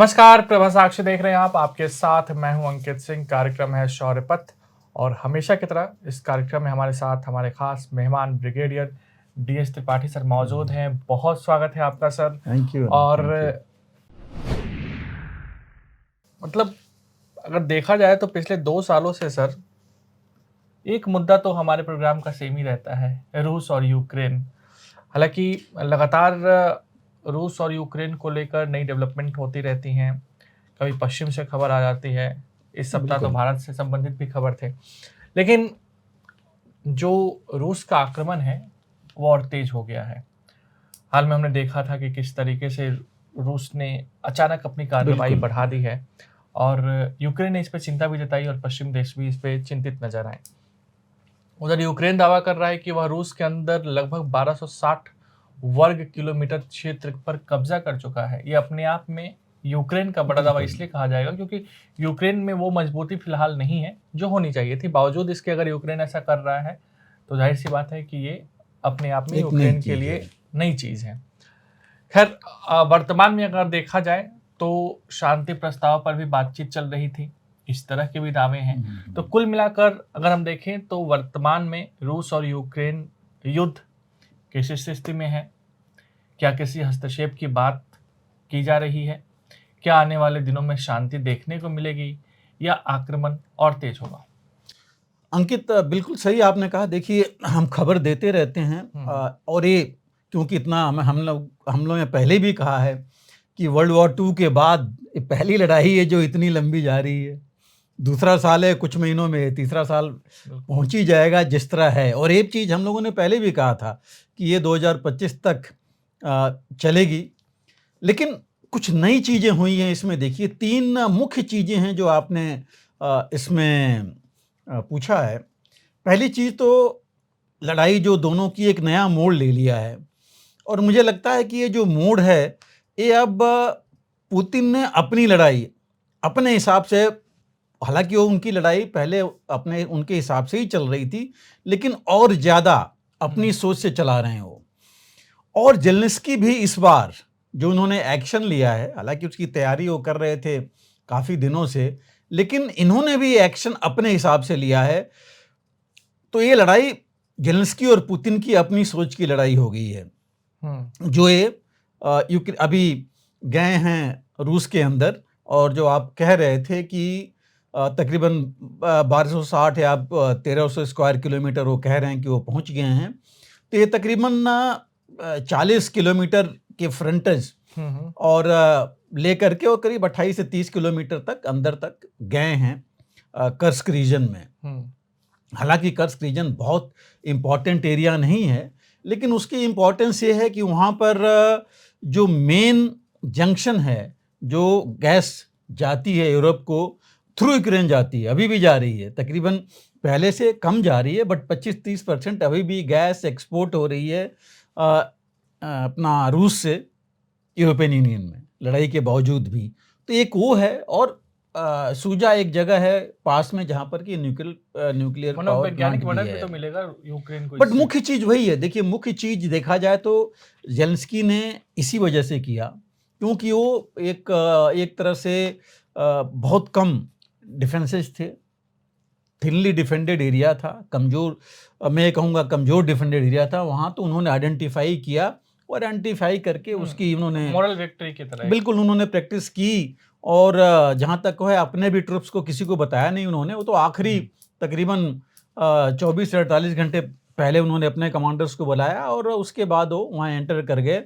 नमस्कार, प्रभा साक्षी देख रहे हैं आप। आपके साथ मैं हूं अंकित सिंह। कार्यक्रम है शौर्य पथ और हमेशा की तरह इस कार्यक्रम में हमारे साथ हमारे खास मेहमान ब्रिगेडियर डीएस त्रिपाठी सर मौजूद हैं। बहुत स्वागत है आपका सर। Thank you. और मतलब अगर देखा जाए तो पिछले 2 सालों से सर एक मुद्दा तो हमारे प्रोग्राम का सेम ही रहता है, रूस और यूक्रेन। हालांकि लगातार रूस और यूक्रेन को लेकर नई डेवलपमेंट होती रहती हैं। कभी पश्चिम से खबर आ जाती है, इस सप्ताह तो भारत से संबंधित भी खबर थे। लेकिन जो रूस का आक्रमण है वो और तेज हो गया है। हाल में हमने देखा था कि किस तरीके से रूस ने अचानक अपनी कार्रवाई बढ़ा दी है और यूक्रेन ने इस पर चिंता भी जताई और पश्चिम देश भी इस पर चिंतित नजर आए। उधर यूक्रेन दावा कर रहा है कि वह रूस के अंदर लगभग 1260 वर्ग किलोमीटर क्षेत्र पर कब्जा कर चुका है। ये अपने आप में यूक्रेन का बड़ा दावा इसलिए कहा जाएगा क्योंकि यूक्रेन में वो मजबूती फिलहाल नहीं है जो होनी चाहिए थी। बावजूद इसके अगर यूक्रेन ऐसा कर रहा है तो जाहिर सी बात है कि ये अपने आप में यूक्रेन के लिए नई चीज है। खैर, वर्तमान में अगर देखा जाए तो शांति प्रस्ताव पर भी बातचीत चल रही थी, इस तरह के भी दावे हैं। तो कुल मिलाकर अगर हम देखें तो वर्तमान में रूस और यूक्रेन युद्ध किस स्थिति में है, क्या किसी हस्तक्षेप की बात की जा रही है, क्या आने वाले दिनों में शांति देखने को मिलेगी या आक्रमण और तेज होगा? अंकित, बिल्कुल सही आपने कहा। देखिए, हम खबर देते रहते हैं और ये क्योंकि इतना हम लोग ने पहले भी कहा है कि वर्ल्ड वॉर 2 के बाद ये पहली लड़ाई है जो इतनी लंबी जा रही है। दूसरा साल है कुछ महीनों में, तीसरा साल पहुंच ही जाएगा जिस तरह है। और एक चीज़ हम लोगों ने पहले भी कहा था कि ये 2025 तक चलेगी। लेकिन कुछ नई चीज़ें हुई हैं इसमें। देखिए, 3 मुख्य चीज़ें हैं जो आपने इसमें पूछा है। पहली चीज़ तो लड़ाई जो दोनों की एक नया मोड़ ले लिया है और मुझे लगता है कि ये जो मोड़ है ये अब पुतिन ने अपनी लड़ाई अपने हिसाब से, हालांकि वो उनकी लड़ाई पहले अपने उनके हिसाब से ही चल रही थी, लेकिन और ज़्यादा अपनी सोच से चला रहे हैं वो। और जेलेंस्की भी इस बार जो उन्होंने एक्शन लिया है, हालांकि उसकी तैयारी वो कर रहे थे काफ़ी दिनों से, लेकिन इन्होंने भी एक्शन अपने हिसाब से लिया है। तो ये लड़ाई जेलेंस्की और पुतिन की अपनी सोच की लड़ाई हो गई है। जो ये अभी गए हैं रूस के अंदर और जो आप कह रहे थे कि तकरीबन 1260 या 1300 स्क्वायर किलोमीटर वो कह रहे हैं कि वो पहुंच गए हैं। तो ये तकरीबन 40 किलोमीटर के फ्रंटेज और लेकर के वो करीब 28 से 30 किलोमीटर तक अंदर तक गए हैं कर्स्क रीजन में। हालांकि कर्स्क रीजन बहुत इम्पॉर्टेंट एरिया नहीं है, लेकिन उसकी इम्पॉर्टेंस ये है कि वहाँ पर जो मेन जंक्शन है, जो गैस जाती है यूरोप को थ्रू यूक्रेन जाती है, अभी भी जा रही है। तकरीबन पहले से कम जा रही है बट 25-30% अभी भी गैस एक्सपोर्ट हो रही है अपना रूस से यूरोपियन यूनियन में, लड़ाई के बावजूद भी। तो एक वो है और सूजा एक जगह है पास में जहाँ पर कि न्यूक्लियर पावर प्लांट भी है। तो मिलेगा यूक्रेन को। बट मुख्य चीज़ वही है। देखिए, मुख्य चीज़ देखा जाए तो जेलेंस्की ने इसी वजह से किया क्योंकि वो एक तरह से बहुत कम डिफेंसेस थे, थिनली डिफेंडेड एरिया था, कमज़ोर, मैं कहूँगा कमज़ोर डिफेंडेड एरिया था। वहाँ तो उन्होंने आइडेंटिफाई किया और आइडेंटिफाई करके उसकी उन्होंने मॉरल विक्ट्री की तरह बिल्कुल उन्होंने प्रैक्टिस की। और जहाँ तक है अपने भी ट्रुप्स को किसी को बताया नहीं उन्होंने। वो तो आखिरी तकरीबन 24 से 48 घंटे पहले उन्होंने अपने कमांडर्स को बुलाया और उसके बाद वो वहाँ एंटर कर गए।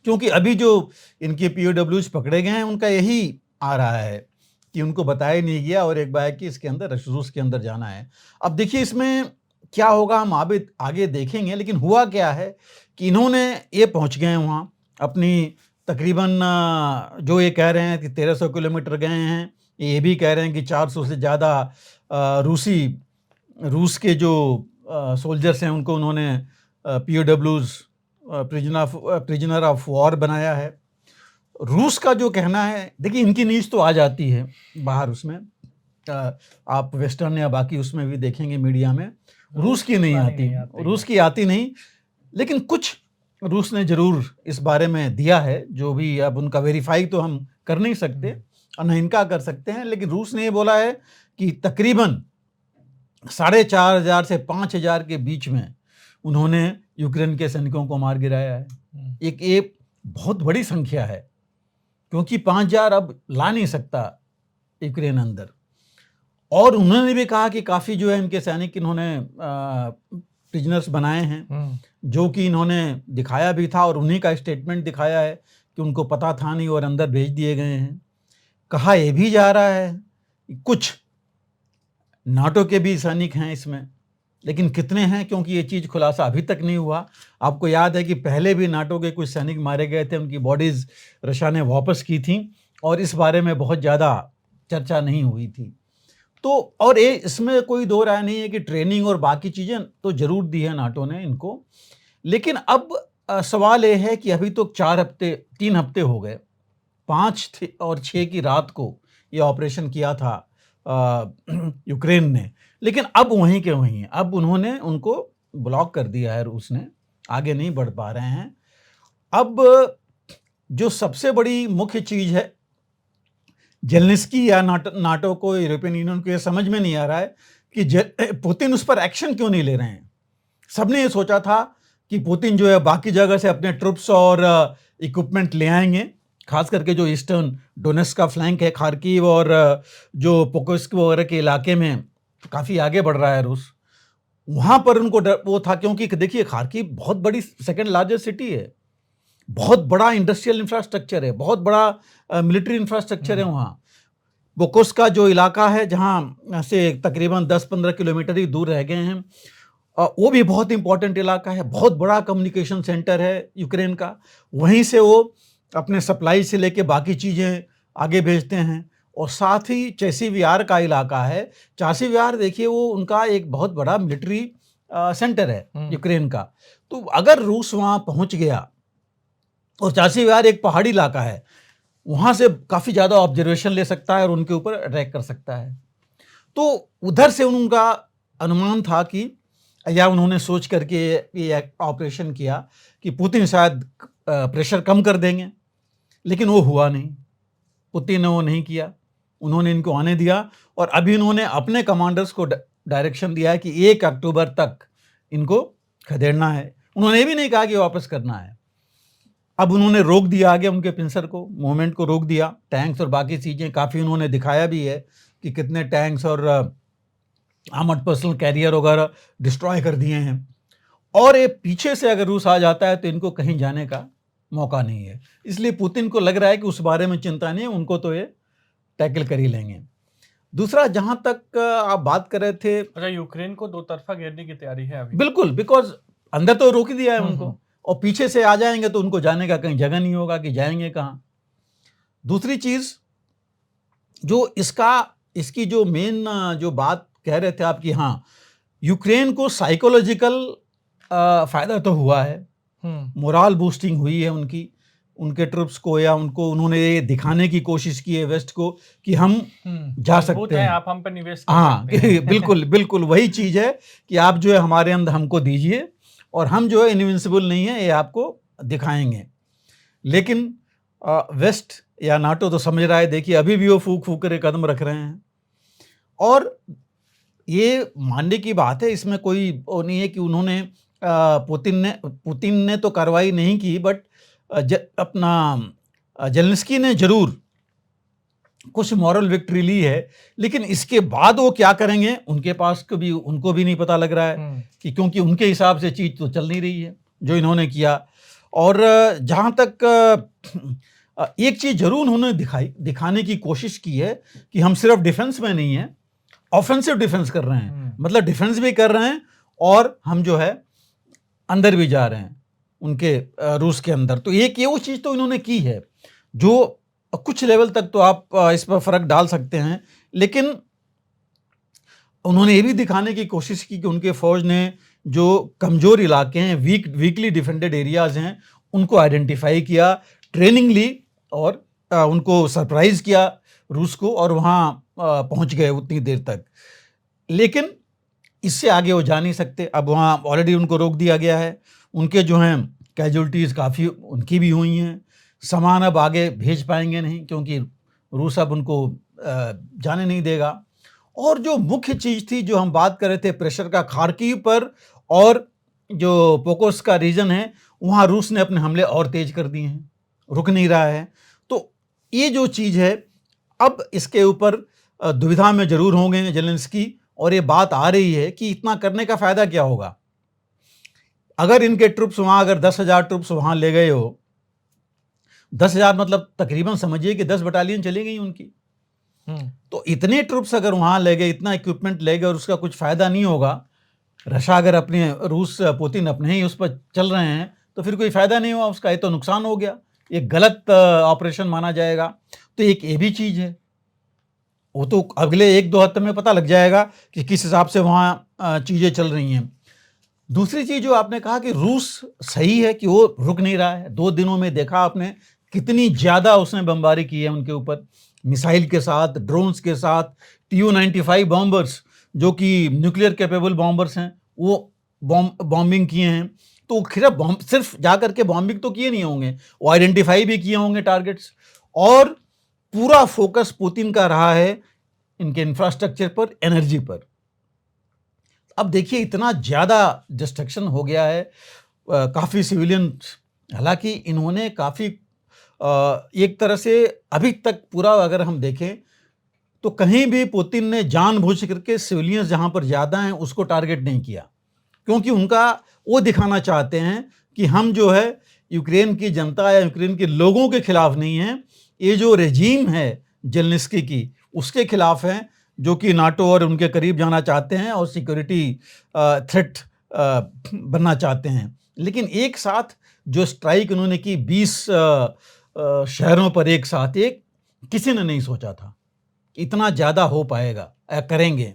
क्योंकि अभी जो इनके POWs पकड़े गए हैं उनका यही आ रहा है कि उनको बताया नहीं गया और एक बार कि इसके अंदर रूस के अंदर जाना है। अब देखिए इसमें क्या होगा हम आगे देखेंगे, लेकिन हुआ क्या है कि इन्होंने ये पहुंच गए वहाँ अपनी तकरीबन जो ये कह रहे हैं कि 1300 किलोमीटर गए हैं, ये भी कह रहे हैं कि 400 से ज़्यादा रूस के जो सोल्जर्स हैं उनको उन्होंने POWs प्रिजनर ऑफ वॉर बनाया है। रूस का जो कहना है, देखिए इनकी न्यूज़ तो आ जाती है बाहर, उसमें आप वेस्टर्न या बाकी उसमें भी देखेंगे मीडिया में, रूस की नहीं आती, रूस की आती नहीं। लेकिन कुछ रूस ने ज़रूर इस बारे में दिया है, जो भी अब उनका वेरीफाई तो हम कर नहीं सकते और न इनका कर सकते हैं। लेकिन रूस ने ये बोला है कि तकरीबन 4,500 से 5,000 के बीच में उन्होंने यूक्रेन के सैनिकों को मार गिराया है। एक बहुत बड़ी संख्या है, क्योंकि 5,000 अब ला नहीं सकता यूक्रेन अंदर। और उन्होंने भी कहा कि काफ़ी जो है इनके सैनिक इन्होंने प्रिजनर्स बनाए हैं, जो कि इन्होंने दिखाया भी था, और उन्हीं का स्टेटमेंट दिखाया है कि उनको पता था नहीं और अंदर भेज दिए गए हैं। कहा यह भी जा रहा है कुछ नाटो के भी सैनिक हैं इसमें, लेकिन कितने हैं, क्योंकि ये चीज़ खुलासा अभी तक नहीं हुआ। आपको याद है कि पहले भी नाटो के कुछ सैनिक मारे गए थे, उनकी बॉडीज़ रशिया ने वापस की थी और इस बारे में बहुत ज़्यादा चर्चा नहीं हुई थी। तो और ये इसमें कोई दो राय नहीं है कि ट्रेनिंग और बाकी चीज़ें तो ज़रूर दी है नाटो ने इनको। लेकिन अब सवाल ये है कि अभी तो 3 हफ्ते हो गए, 5 और 6 की रात को ये ऑपरेशन किया था यूक्रेन ने, लेकिन अब वहीं के वहीं हैं। अब उन्होंने उनको ब्लॉक कर दिया है, रूस ने, आगे नहीं बढ़ पा रहे हैं। अब जो सबसे बड़ी मुख्य चीज़ है, जेलेंस्की या नाटो को, यूरोपियन यूनियन को ये समझ में नहीं आ रहा है कि पुतिन उस पर एक्शन क्यों नहीं ले रहे हैं। सबने ये सोचा था कि पुतिन जो है बाकी जगह से अपने ट्रुप्स और इक्विपमेंट ले आएंगे, खास करके जो ईस्टर्न डोनेट्स्क का फ्लैंक है, खार्किव और जो पोकोस्क वगैरह के इलाके में काफ़ी आगे बढ़ रहा है रूस, वहाँ पर उनको वो था, क्योंकि देखिए खार्किव बहुत बड़ी सेकंड लार्जेस्ट सिटी है, बहुत बड़ा इंडस्ट्रियल इंफ्रास्ट्रक्चर है, बहुत बड़ा मिलिट्री इंफ्रास्ट्रक्चर है वहाँ। पोकोस्क का जो इलाका है, जहाँ से तकरीबन 10-15 किलोमीटर ही दूर रह गए हैं, वो भी बहुत इंपॉर्टेंट इलाका है, बहुत बड़ा कम्युनिकेशन सेंटर है यूक्रेन का। वहीं से वो अपने सप्लाई से लेके बाकी चीज़ें आगे भेजते हैं। और साथ ही चैसिवियार का इलाका है, चैसिवियार देखिए वो उनका एक बहुत बड़ा मिलिट्री सेंटर है यूक्रेन का। तो अगर रूस वहाँ पहुँच गया, और चैसिवियार एक पहाड़ी इलाका है, वहाँ से काफ़ी ज़्यादा ऑब्जर्वेशन ले सकता है और उनके ऊपर अटैक कर सकता है। तो उधर से उनका अनुमान था कि, या उन्होंने सोच करके ये ऑपरेशन किया कि पुतिन शायद प्रेशर कम कर देंगे, लेकिन वो हुआ नहीं। पुतिन ने वो नहीं किया, उन्होंने इनको आने दिया। और अभी उन्होंने अपने कमांडर्स को डायरेक्शन दिया है कि 1 अक्टूबर तक इनको खदेड़ना है। उन्होंने ये भी नहीं कहा कि वापस करना है। अब उन्होंने रोक दिया आगे उनके पिंसर को, मूवमेंट को रोक दिया। टैंक्स और बाकी चीज़ें काफ़ी उन्होंने दिखाया भी है कि कितने टैंक्स और आर्मर्ड पर्सनल कैरियर वगैरह डिस्ट्रॉय कर दिए हैं। और ये पीछे से अगर रूस आ जाता है तो इनको कहीं जाने का मौका नहीं है। इसलिए पुतिन को लग रहा है कि उस बारे में चिंता नहीं है, उनको तो ये टैकल कर ही लेंगे। दूसरा, जहाँ तक आप बात कर रहे थे, अच्छा, यूक्रेन को दो तरफा घेरने की तैयारी है अभी। बिल्कुल, बिकॉज अंदर तो रोक ही दिया है उनको, और पीछे से आ जाएंगे तो उनको जाने का कहीं जगह नहीं होगा कि जाएंगे कहाँ। दूसरी चीज़ जो इसकी जो मेन जो बात कह रहे थे आप कि हाँ, यूक्रेन को साइकोलॉजिकल फ़ायदा तो हुआ है, मोरल बूस्टिंग हुई है उनके ट्रुप्स को, या उन्होंने ये दिखाने की कोशिश की है वेस्ट को कि हम जा सकते हैं, आप हम पे निवेश कर हाँ सकते हैं। बिल्कुल बिल्कुल वही चीज़ है कि आप जो है हमारे अंदर हमको दीजिए और हम जो है इनविंसिबल नहीं है, ये आपको दिखाएंगे। लेकिन वेस्ट या नाटो तो समझ रहा है, देखिए अभी भी वो फूक फूक कर कदम रख रहे हैं। और ये मानने की बात है, इसमें कोई वो नहीं है कि उन्होंने पुतिन ने तो कार्रवाई नहीं की, बट अपना जेलेंस्की ने जरूर कुछ मॉरल विक्ट्री ली है। लेकिन इसके बाद वो क्या करेंगे उनके पास उनको भी नहीं पता लग रहा है कि, क्योंकि उनके हिसाब से चीज़ तो चल नहीं रही है जो इन्होंने किया। और जहाँ तक एक चीज़ जरूर उन्होंने दिखाने की कोशिश की है कि हम सिर्फ डिफेंस में नहीं हैं, ऑफेंसिव डिफेंस कर रहे हैं, मतलब डिफेंस भी कर रहे हैं और हम जो है अंदर भी जा रहे हैं उनके रूस के अंदर। तो एक ये वो चीज़ तो इन्होंने की है जो कुछ लेवल तक तो आप इस पर फर्क डाल सकते हैं। लेकिन उन्होंने ये भी दिखाने की कोशिश की कि उनके फौज ने जो कमज़ोर इलाके हैं, वीकली डिफेंडेड एरियाज़ हैं, उनको आइडेंटिफाई किया, ट्रेनिंग ली और उनको सरप्राइज़ किया रूस को, और वहाँ पहुँच गए उतनी देर तक। लेकिन इससे आगे वो जा नहीं सकते। अब वहाँ ऑलरेडी उनको रोक दिया गया है। उनके जो हैं कैजुअल्टीज़ काफ़ी उनकी भी हुई हैं। सामान अब आगे भेज पाएंगे नहीं, क्योंकि रूस अब उनको जाने नहीं देगा। और जो मुख्य चीज़ थी, जो हम बात कर रहे थे प्रेशर का खार्किव पर, और जो पोकोस का रीजन है, वहाँ रूस ने अपने हमले और तेज कर दिए हैं, रुक नहीं रहा है। तो ये जो चीज़ है, अब इसके ऊपर दुविधा में जरूर होंगे जेलेंस्की, और ये बात आ रही है कि इतना करने का फ़ायदा क्या होगा। अगर इनके ट्रुप्स वहाँ, अगर 10,000 ट्रुप्स वहाँ ले गए हो, 10,000 मतलब तकरीबन समझिए कि 10 बटालियन चली गई उनकी। तो इतने ट्रुप्स अगर वहाँ ले गए, इतना इक्विपमेंट ले गए, और उसका कुछ फ़ायदा नहीं होगा, रशिया अगर अपने रूस पुतिन अपने ही उस पर चल रहे हैं, तो फिर कोई फ़ायदा नहीं हुआ उसका, ये तो नुकसान हो गया, ये गलत ऑपरेशन माना जाएगा। तो एक ये भी चीज़ है, वो तो अगले 1-2 हफ्ते में पता लग जाएगा कि किस हिसाब से वहाँ चीज़ें चल रही हैं। दूसरी चीज़ जो आपने कहा कि रूस सही है कि वो रुक नहीं रहा है। 2 दिनों में देखा आपने कितनी ज़्यादा उसने बमबारी की है उनके ऊपर, मिसाइल के साथ, ड्रोन्स के साथ, Tu-95 बॉम्बर्स जो कि न्यूक्लियर कैपेबल बॉम्बर्स हैं, वो बॉम्बिंग किए हैं। तो खैर सिर्फ जा करके बॉम्बिंग तो किए नहीं होंगे, वो आइडेंटिफाई भी किए होंगे टारगेट्स, और पूरा फोकस पुतिन का रहा है इनके इंफ्रास्ट्रक्चर पर, एनर्जी पर। अब देखिए इतना ज़्यादा डिस्ट्रक्शन हो गया है, काफ़ी सिविलियन, हालांकि इन्होंने काफ़ी एक तरह से अभी तक पूरा अगर हम देखें तो कहीं भी पुतिन ने जानबूझ करके सिविलियंस जहाँ पर ज़्यादा हैं उसको टारगेट नहीं किया, क्योंकि उनका वो दिखाना चाहते हैं कि हम जो है यूक्रेन की जनता या यूक्रेन के लोगों के खिलाफ नहीं हैं, ये जो रेजीम है जेलेंस्की की उसके खिलाफ हैं, जो कि नाटो और उनके करीब जाना चाहते हैं और सिक्योरिटी थ्रेट बनना चाहते हैं। लेकिन एक साथ जो स्ट्राइक उन्होंने की 20 शहरों पर एक साथ, एक किसी ने नहीं सोचा था इतना ज़्यादा हो पाएगा, करेंगे।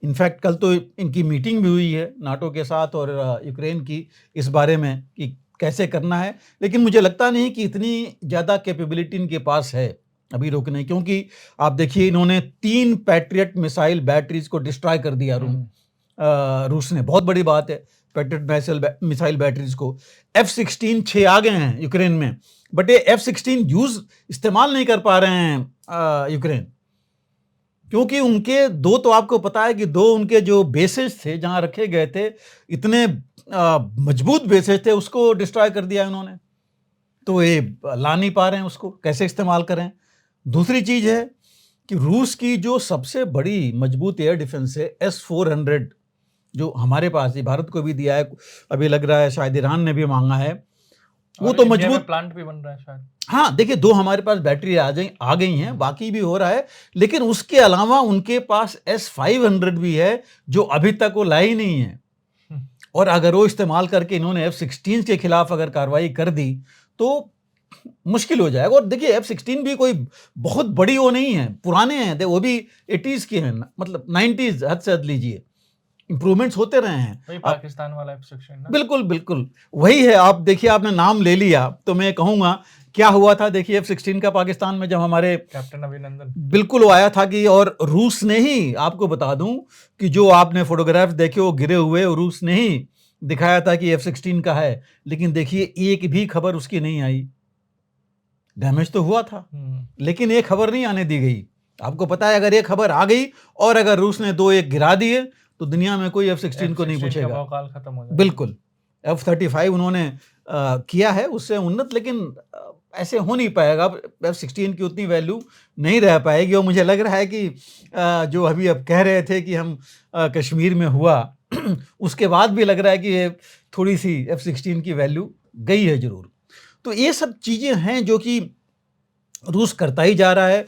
इनफैक्ट कल तो इनकी मीटिंग भी हुई है नाटो के साथ और यूक्रेन की, इस बारे में कि कैसे करना है, लेकिन मुझे लगता नहीं कि इतनी ज़्यादा कैपेबिलिटी इनके पास है अभी रोकने, क्योंकि आप देखिए इन्होंने 3 पैट्रियट मिसाइल बैटरीज को डिस्ट्रॉय कर दिया रूस ने, बहुत बड़ी बात है। पैट्रियट मिसाइल बैटरीज को F-16 6 आ गए हैं यूक्रेन में, बट ये F-16 इस्तेमाल नहीं कर पा रहे हैं यूक्रेन, क्योंकि उनके 2 तो आपको पता है कि 2 उनके जो बेसेस थे जहां रखे गए थे, इतने मजबूत बेसेस थे, उसको डिस्ट्रॉय कर दिया उन्होंने। तो ये ला नहीं पा रहे हैं, उसको कैसे इस्तेमाल करें। दूसरी चीज़ है कि रूस की जो सबसे बड़ी मजबूत एयर डिफेंस है S-400, जो हमारे पास ही भारत को भी दिया है, अभी लग रहा है शायद ईरान ने भी मांगा है, वो तो मजबूत प्लांट भी बन रहा है शायद। हाँ देखिए 2 हमारे पास बैटरी आ गई हैं, बाकी भी हो रहा है, लेकिन उसके अलावा उनके पास S-500 भी है जो अभी तक वो लाई नहीं है, और अगर वो इस्तेमाल करके इन्होंने F-16 के खिलाफ अगर कार्रवाई कर दी तो मुश्किल हो जाएगा। और देखिए F-16 भी कोई बहुत बड़ी वो नहीं है, पुराने हैं, वो भी 80s के हैं, मतलब 90s हद से हद लीजिए, इंप्रूवमेंट्स होते रहे हैं। वही पाकिस्तान वाला F-16 ना? बिल्कुल बिल्कुल वही है। आप देखिए, आपने नाम ले लिया तो मैं कहूँगा क्या हुआ था, देखिए F-16 का पाकिस्तान में जब हमारे कैप्टन अभिनंदन, बिल्कुल वो आया था कि, और रूस ने ही, आपको बता दूं कि जो आपने फोटोग्राफ देखे वो गिरे हुए, रूस ने ही दिखाया था कि F-16 का है, लेकिन देखिए एक भी खबर उसकी नहीं आई। डैमेज तो हुआ था लेकिन ये खबर नहीं आने दी गई। आपको पता है अगर ये खबर आ गई और अगर रूस ने 2-1 गिरा दिए तो दुनिया में कोई F-16 को नहीं पूछेगा, मौकाल खत्म हो जाएगा। बिल्कुल। F-35 उन्होंने किया है उससे उन्नत, लेकिन ऐसे हो नहीं पाएगा। F-16 की उतनी वैल्यू नहीं रह पाएगी। और मुझे लग रहा है कि जो अभी अब कह रहे थे कि हम कश्मीर में हुआ उसके बाद भी लग रहा है कि ये थोड़ी सी F-16 की वैल्यू गई है जरूर। तो ये सब चीज़ें हैं जो कि रूस करता ही जा रहा है।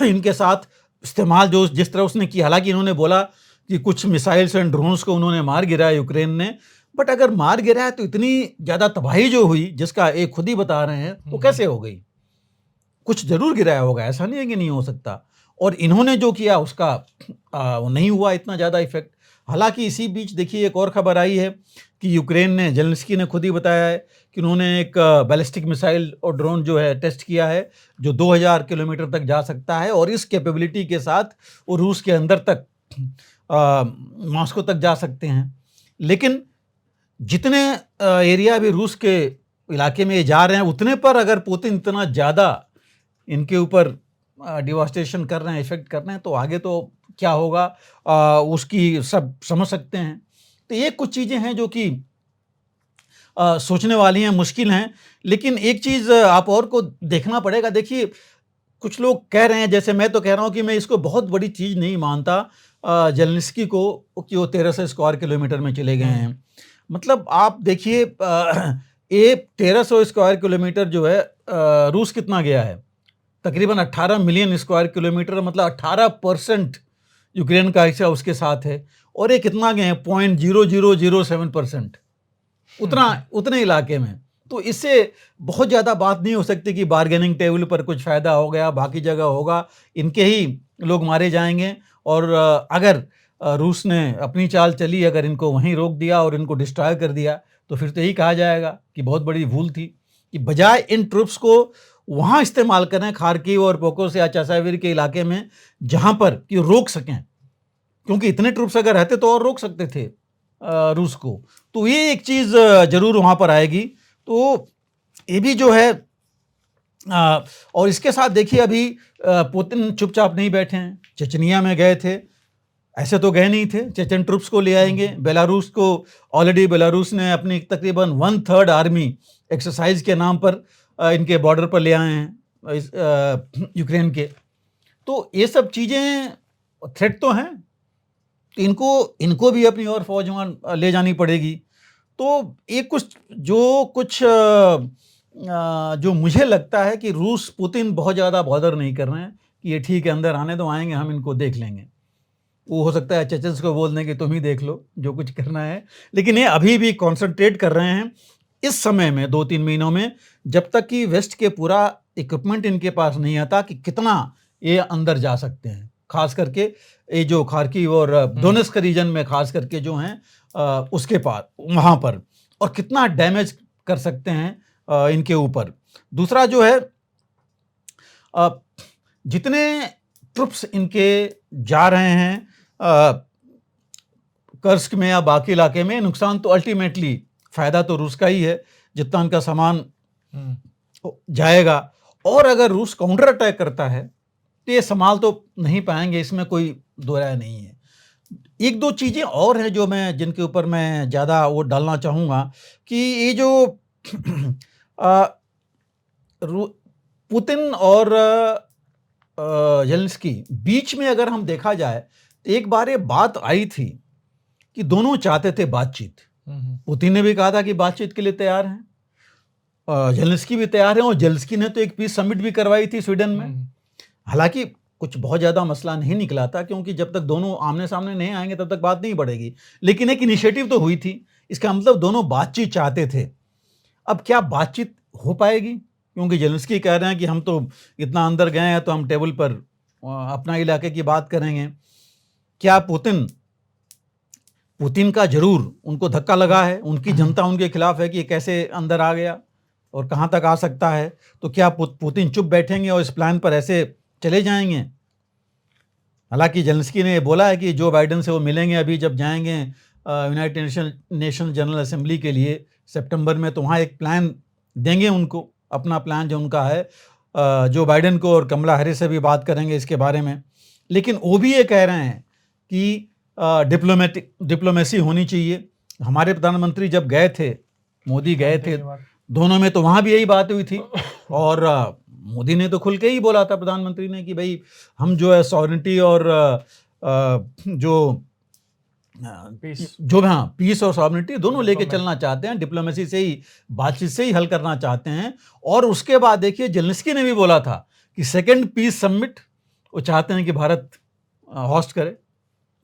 इनके साथ इस्तेमाल जो जिस तरह उसने किया, हालांकि इन्होंने बोला कि कुछ मिसाइल्स एंड ड्रोन्स को उन्होंने मार गिराया यूक्रेन ने, बट अगर मार गिराया तो इतनी ज़्यादा तबाही जो हुई, जिसका एक खुद ही बता रहे हैं, वो कैसे हो गई। कुछ जरूर गिराया होगा, ऐसा नहीं है कि नहीं हो सकता। और इन्होंने जो किया उसका वो नहीं हुआ इतना ज़्यादा इफेक्ट। हालांकि इसी बीच देखिए एक और खबर आई है कि यूक्रेन ने, जेलेंस्की ने खुद ही बताया है कि उन्होंने एक बैलिस्टिक मिसाइल और ड्रोन जो है टेस्ट किया है, जो 2000 किलोमीटर तक जा सकता है, और इस कैपेबिलिटी के साथ वो रूस के अंदर तक, मॉस्को तक जा सकते हैं। लेकिन जितने एरिया भी रूस के इलाके में ये जा रहे हैं, उतने पर अगर पुतिन इतना ज़्यादा इनके ऊपर डिवास्टेशन कर रहे हैं, इफेक्ट कर रहे हैं, तो आगे तो क्या होगा उसकी सब समझ सकते हैं। तो ये कुछ चीज़ें हैं जो कि सोचने वाली हैं, मुश्किल हैं। लेकिन एक चीज़ आप और को देखना पड़ेगा। देखिए, कुछ लोग कह रहे हैं, जैसे मैं तो कह रहा हूँ कि मैं इसको बहुत बड़ी चीज़ नहीं मानता ज़ेलेंस्की को कि वो 1300 स्क्वायर किलोमीटर में चले गए हैं। मतलब आप देखिए ये 1300 स्क्वायर किलोमीटर जो है रूस कितना गया है? तकरीबन 18 मिलियन स्क्वायर किलोमीटर, मतलब 18% यूक्रेन का हिस्सा उसके साथ है। और ये कितना गए हैं? 0.0007%, उतने इलाके में। तो इससे बहुत ज़्यादा बात नहीं हो सकती कि बार्गेनिंग टेबल पर कुछ फ़ायदा हो गया, बाकी जगह होगा, इनके ही लोग मारे जाएंगे। और अगर रूस ने अपनी चाल चली, अगर इनको वहीं रोक दिया और इनको डिस्ट्रॉय कर दिया, तो फिर तो यही कहा जाएगा कि बहुत बड़ी भूल थी कि बजाय इन ट्रुप्स को वहाँ इस्तेमाल करें, खार्किव और पोकोस या चासाविर के इलाके में, जहाँ पर कि रोक सकें, क्योंकि इतने ट्रुप्स अगर रहते तो और रोक सकते थे रूस को। तो ये एक चीज़ ज़रूर वहाँ पर आएगी। तो ये भी जो है और इसके साथ देखिए, अभी पुतिन चुपचाप नहीं बैठे हैं। चेचनिया में गए थे, ऐसे तो गए नहीं थे, चेचन ट्रुप्स को ले आएंगे। बेलारूस को ऑलरेडी बेलारूस ने अपनी तकरीबन 1/3 आर्मी एक्सरसाइज के नाम पर इनके बॉर्डर पर ले आए हैं यूक्रेन के। तो ये सब चीज़ें थ्रेट तो हैं, तो इनको भी अपनी और फौज वहाँ ले जानी पड़ेगी। तो ये जो मुझे लगता है कि रूस पुतिन बहुत ज़्यादा बॉदर नहीं कर रहे हैं कि ये ठीक है, अंदर आने दो, आएंगे, हम इनको देख लेंगे। वो हो सकता है चेचन्स को बोल दें कि तुम ही देख लो जो कुछ करना है। लेकिन ये अभी भी कॉन्सेंट्रेट कर रहे हैं इस समय में, 2-3 महीनों में, जब तक कि वेस्ट के पूरा इक्विपमेंट इनके पास नहीं आता कि कितना ये अंदर जा सकते हैं। खास करके ये जो खार्किव और डोनेट्स्क रीजन में खास करके जो हैं उसके पास, वहाँ पर, और कितना डैमेज कर सकते हैं इनके ऊपर। दूसरा जो है, जितने ट्रुप्स इनके जा रहे हैं कर्स्क में या बाकी इलाके में, नुकसान तो अल्टीमेटली फ़ायदा तो रूस का ही है, जितना उनका सामान जाएगा। और अगर रूस काउंटर अटैक करता है तो ये संभाल तो नहीं पाएंगे, इसमें कोई दो राय नहीं है। एक दो चीज़ें और हैं जो जिनके ऊपर मैं ज़्यादा वो डालना चाहूँगा कि ये जो पुतिन और ज़ेलेंस्की बीच में अगर हम देखा जाए, तो एक बार ये बात आई थी कि दोनों चाहते थे बातचीत। पुतिन ने भी कहा था कि बातचीत के लिए तैयार हैं, ज़ेलेंस्की भी तैयार हैं, और ज़ेलेंस्की ने तो एक पीस समिट भी करवाई थी स्वीडन में। हालांकि कुछ बहुत ज़्यादा मसला नहीं निकला था, क्योंकि जब तक दोनों आमने सामने नहीं आएंगे तब तक बात नहीं बढ़ेगी। लेकिन एक इनिशिएटिव तो हुई थी, इसका मतलब दोनों बातचीत चाहते थे। अब क्या बातचीत हो पाएगी? क्योंकि ज़ेलेंस्की कह रहे हैं कि हम तो इतना अंदर गए हैं तो हम टेबल पर अपना इलाके की बात करेंगे। क्या पुतिन का ज़रूर उनको धक्का लगा है, उनकी जनता उनके खिलाफ है कि ये कैसे अंदर आ गया और कहाँ तक आ सकता है। तो क्या पुतिन चुप बैठेंगे और इस प्लान पर ऐसे चले जाएंगे? हालांकि ज़ेलेंस्की ने बोला है कि जो बाइडेन से वो मिलेंगे अभी, जब जाएंगे यूनाइटेड नेशन जनरल असेंबली के लिए सितंबर में, तो वहाँ एक प्लान देंगे उनको, अपना प्लान जो उनका है। जो बाइडेन को और कमला हैरिस से भी बात करेंगे इसके बारे में। लेकिन वो भी ये कह रहे हैं कि डिप्लोमेसी होनी चाहिए। हमारे प्रधानमंत्री जब गए थे, मोदी गए थे, दोनों में तो वहाँ भी यही बात हुई थी। और मोदी ने तो खुल के ही बोला था, प्रधानमंत्री ने, कि भाई हम जो है सॉवरेनिटी और पीस और सॉवरेनिटी दोनों लेके चलना चाहते हैं, डिप्लोमेसी से ही, बातचीत से ही हल करना चाहते हैं। और उसके बाद देखिए, ज़ेलेंस्की ने भी बोला था कि सेकंड पीस समिट वो चाहते हैं कि भारत होस्ट करे।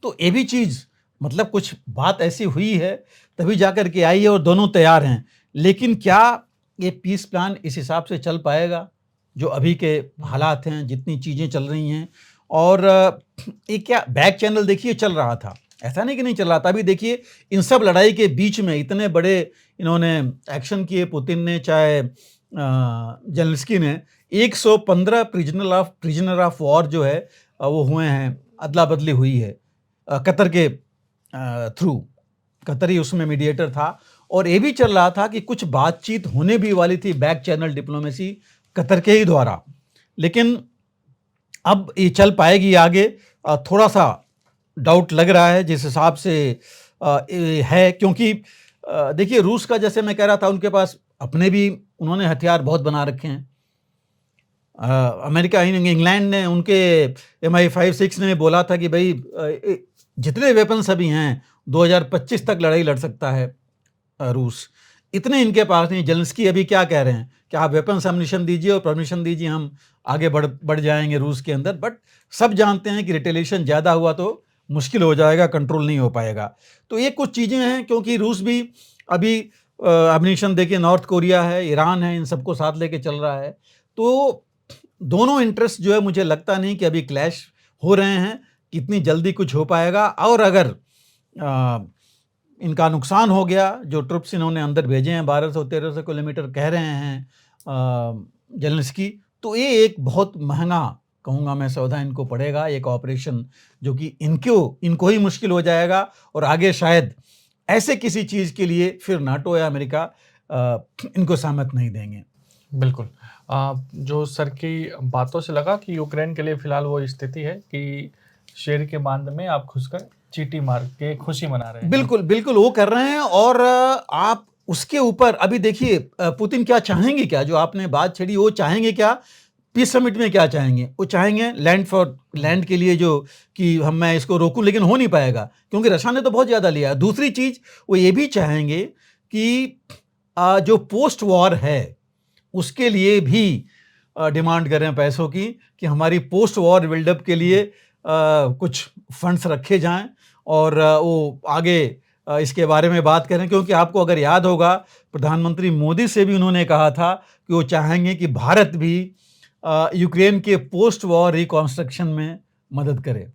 तो ये भी चीज़, मतलब कुछ बात ऐसी हुई है तभी जाकर के आई है, और दोनों तैयार हैं। लेकिन क्या ये पीस प्लान इस हिसाब से चल पाएगा जो अभी के हालात हैं, जितनी चीज़ें चल रही हैं? और ये क्या बैक चैनल देखिए चल रहा था, ऐसा नहीं कि नहीं चल रहा था। अभी देखिए, इन सब लड़ाई के बीच में इतने बड़े इन्होंने एक्शन किए, पुतिन ने चाहे ज़ेलेंस्की ने। 115 प्रिजनर ऑफ वॉर जो है वो हुए हैं, अदला बदली हुई है कतर के थ्रू। कतर ही उसमें मीडिएटर था, और ये भी चल रहा था कि कुछ बातचीत होने भी वाली थी बैक चैनल डिप्लोमेसी कतर के ही द्वारा, लेकिन अब ये चल पाएगी आगे, थोड़ा सा डाउट लग रहा है जिस हिसाब से ये है, क्योंकि देखिए रूस का, जैसे मैं कह रहा था, उनके पास अपने भी उन्होंने हथियार बहुत बना रखे हैं। अमेरिका, इंग्लैंड ने, उनके MI5-6 ने बोला था कि भाई जितने वेपन्स अभी हैं 2025 तक लड़ाई लड़ सकता है रूस, इतने इनके पास नहीं। जेलेंस्की अभी क्या कह रहे हैं कि आप वेपन्स एमुनिशन दीजिए और परमिशन दीजिए, हम आगे बढ़ जाएंगे रूस के अंदर, बट सब जानते हैं कि रिटेलिएशन ज़्यादा हुआ तो मुश्किल हो जाएगा, कंट्रोल नहीं हो पाएगा। तो ये कुछ चीज़ें हैं, क्योंकि रूस भी अभी एमुनिशन देखिए, नॉर्थ कोरिया है, ईरान है, इन सबको साथ लेके चल रहा है। तो दोनों इंटरेस्ट जो है, मुझे लगता नहीं कि अभी क्लैश हो रहे हैं, कितनी जल्दी कुछ हो पाएगा। और अगर इनका नुकसान हो गया, जो ट्रुप्स इन्होंने अंदर भेजे हैं 1200-1300 किलोमीटर कह रहे हैं जेलेंस्की, तो ये एक बहुत महंगा, कहूँगा मैं, सौदा इनको पड़ेगा, एक ऑपरेशन जो कि इनको ही मुश्किल हो जाएगा, और आगे शायद ऐसे किसी चीज़ के लिए फिर नाटो या अमेरिका इनको सहमत नहीं देंगे। बिल्कुल। जो सर की बातों से लगा कि यूक्रेन के लिए फिलहाल वो स्थिति है कि शेर के बांध में आप घुसकर चींटी मार के खुशी मना रहे हैं। बिल्कुल बिल्कुल वो कर रहे हैं। और आप उसके ऊपर अभी देखिए पुतिन क्या चाहेंगे, क्या जो आपने बात छेड़ी, वो चाहेंगे क्या पीस समिट में, क्या चाहेंगे? वो चाहेंगे लैंड के लिए, जो कि मैं इसको रोकूं, लेकिन हो नहीं पाएगा क्योंकि रशिया ने तो बहुत ज़्यादा लिया। दूसरी चीज़ वो ये भी चाहेंगे कि जो पोस्ट वॉर है उसके लिए भी डिमांड कर रहे हैं पैसों की, कि हमारी पोस्ट वॉर बिल्डअप के लिए कुछ फंड्स रखे जाएं, और वो आगे इसके बारे में बात करें। क्योंकि आपको अगर याद होगा, प्रधानमंत्री मोदी से भी उन्होंने कहा था कि वो चाहेंगे कि भारत भी यूक्रेन के पोस्ट वॉर रिकॉन्स्ट्रक्शन में मदद करे।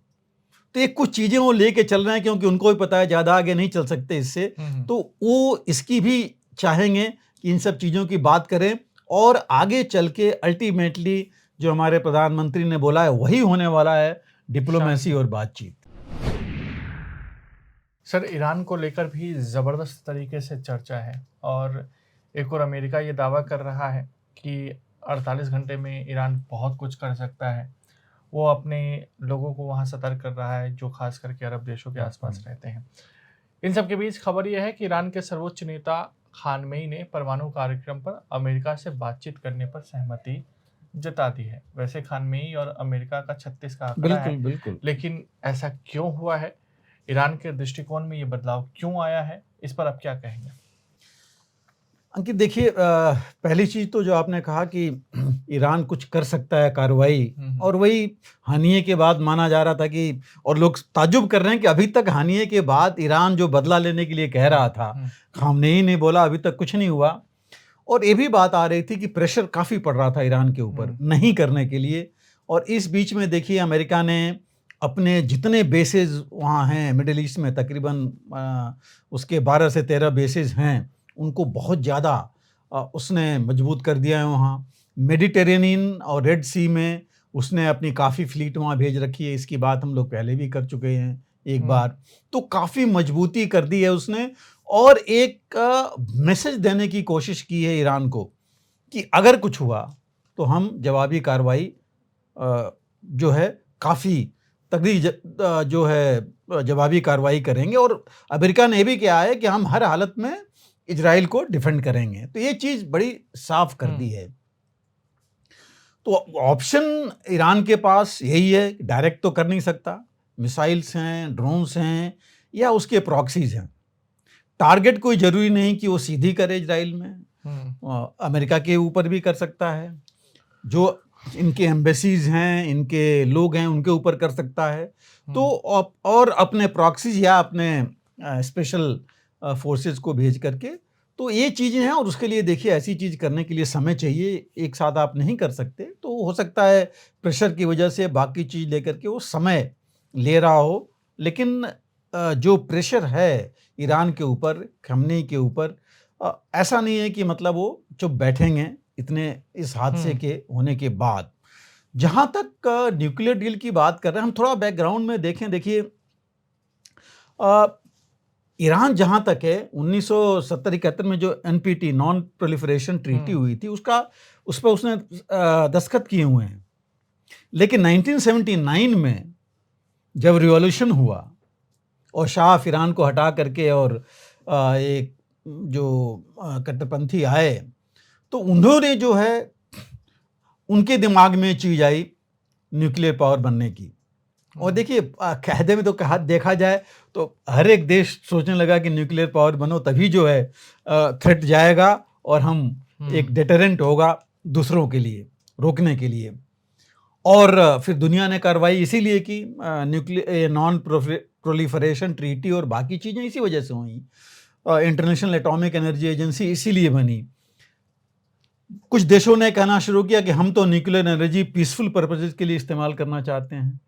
तो ये कुछ चीज़ें वो लेके चल रहे हैं, क्योंकि उनको भी पता है ज़्यादा आगे नहीं चल सकते इससे, तो वो इसकी भी चाहेंगे कि इन सब चीज़ों की बात करें, और आगे चल के अल्टीमेटली जो हमारे प्रधानमंत्री ने बोला है वही होने वाला है, डिप्लोमेसी और बातचीत। सर, ईरान को लेकर भी ज़बरदस्त तरीके से चर्चा है, और एक और अमेरिका ये दावा कर रहा है कि 48 घंटे में ईरान बहुत कुछ कर सकता है। वो अपने लोगों को वहाँ सतर्क कर रहा है, जो खास करके अरब देशों के आसपास रहते हैं। इन सब के बीच खबर यह है कि ईरान के सर्वोच्च नेता खामेनी ने परमाणु कार्यक्रम पर अमेरिका से बातचीत करने पर सहमति जता दी है। वैसे खामेनी और अमेरिका का 36 का आंकड़ा है, बिल्कुल। लेकिन ऐसा क्यों हुआ है? ईरान के दृष्टिकोण में ये बदलाव क्यों आया है? इस पर आप क्या कहेंगे? अंकित देखिए, पहली चीज़ तो जो आपने कहा कि ईरान कुछ कर सकता है कार्रवाई, और वही हानिये के बाद माना जा रहा था कि, और लोग ताज्जुब कर रहे हैं कि अभी तक हानिये के बाद ईरान जो बदला लेने के लिए कह रहा था, खामेनी ने बोला अभी तक कुछ नहीं हुआ। और ये भी बात आ रही थी कि प्रेशर काफ़ी पड़ रहा था ईरान के ऊपर नहीं करने के लिए। और इस बीच में देखिए अमेरिका ने अपने जितने बेसेस वहाँ हैं मिडिल ईस्ट में, तकरीबन उसके 12 से 13 बेसेस हैं, उनको बहुत ज़्यादा उसने मजबूत कर दिया है। वहाँ मेडिटेरेनियन और रेड सी में उसने अपनी काफ़ी फ्लीट वहाँ भेज रखी है। इसकी बात हम लोग पहले भी कर चुके हैं एक बार। तो काफ़ी मजबूती कर दी है उसने, और एक मैसेज देने की कोशिश की है ईरान को कि अगर कुछ हुआ तो हम जवाबी कार्रवाई जो है काफ़ी तगड़ी जो है जवाबी कार्रवाई करेंगे। और अमेरिका ने भी कहा है कि हम हर हालत में इजराइल को डिफेंड करेंगे। तो ये चीज़ बड़ी साफ कर दी है। तो ऑप्शन ईरान के पास यही है, डायरेक्ट तो कर नहीं सकता, मिसाइल्स हैं, ड्रोन्स हैं, या उसके प्रॉक्सीज हैं। टारगेट कोई ज़रूरी नहीं कि वो सीधी करे इजराइल में, अमेरिका के ऊपर भी कर सकता है, जो इनके एम्बेसीज हैं, इनके लोग हैं, उनके ऊपर कर सकता है। तो और अपने प्रॉक्सीज या अपने स्पेशल फोर्सेस को भेज करके, तो ये चीज़ें हैं। और उसके लिए देखिए ऐसी चीज़ करने के लिए समय चाहिए, एक साथ आप नहीं कर सकते। तो हो सकता है प्रेशर की वजह से बाकी चीज़ लेकर के वो समय ले रहा हो, लेकिन जो प्रेशर है ईरान के ऊपर, खामेनी के ऊपर, ऐसा नहीं है कि मतलब वो चुप बैठेंगे इतने इस हादसे के होने के बाद। जहाँ तक न्यूक्लियर डील की बात कर रहे हैं, हम थोड़ा बैकग्राउंड में देखें। देखिए ईरान जहाँ तक है 1970-71 में जो एनपीटी नॉन प्रोलिफरेशन ट्रीटी हुई थी उस पर उसने दस्तखत किए हुए हैं। लेकिन 1979 में जब रिवॉल्यूशन हुआ और शाह ईरान को हटा करके और एक जो कट्टरपंथी आए, तो उन्होंने जो है उनके दिमाग में चीज आई न्यूक्लियर पावर बनने की। और देखिए कायदे में तो देखा जाए तो हर एक देश सोचने लगा कि न्यूक्लियर पावर बनो, तभी जो है थ्रेट जाएगा और हम एक डेटरेंट होगा दूसरों के लिए रोकने के लिए। और फिर दुनिया ने कार्रवाई इसीलिए की, न्यूक्लियर नॉन प्रोलिफरेशन ट्रीटी और बाकी चीज़ें इसी वजह से हुई। इंटरनेशनल एटॉमिक एनर्जी एजेंसी इसीलिए बनी। कुछ देशों ने कहना शुरू किया कि हम तो न्यूक्लियर एनर्जी पीसफुल पर्पसेस के लिए इस्तेमाल करना चाहते हैं।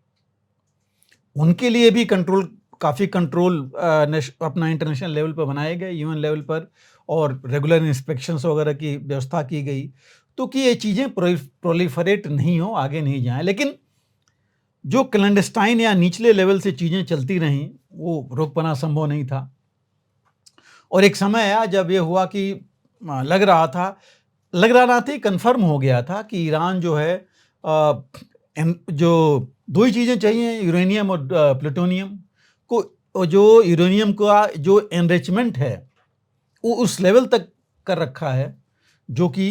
उनके लिए भी काफ़ी कंट्रोल अपना इंटरनेशनल लेवल पर बनाए गए, यूएन लेवल पर, और रेगुलर इंस्पेक्शंस वगैरह की व्यवस्था की गई, तो कि ये चीज़ें प्रोलिफरेट नहीं हो, आगे नहीं जाएं। लेकिन जो क्लैंडस्टाइन या निचले लेवल से चीज़ें चलती रहीं, वो रोक पाना संभव नहीं था। और एक समय आया जब ये हुआ कि लग रहा ना थी, कंफर्म हो गया था कि ईरान जो है जो दो ही चीज़ें चाहिए, यूरेनियम और प्लूटोनियम को, जो यूरेनियम का जो एनरिचमेंट है वो उस लेवल तक कर रखा है जो कि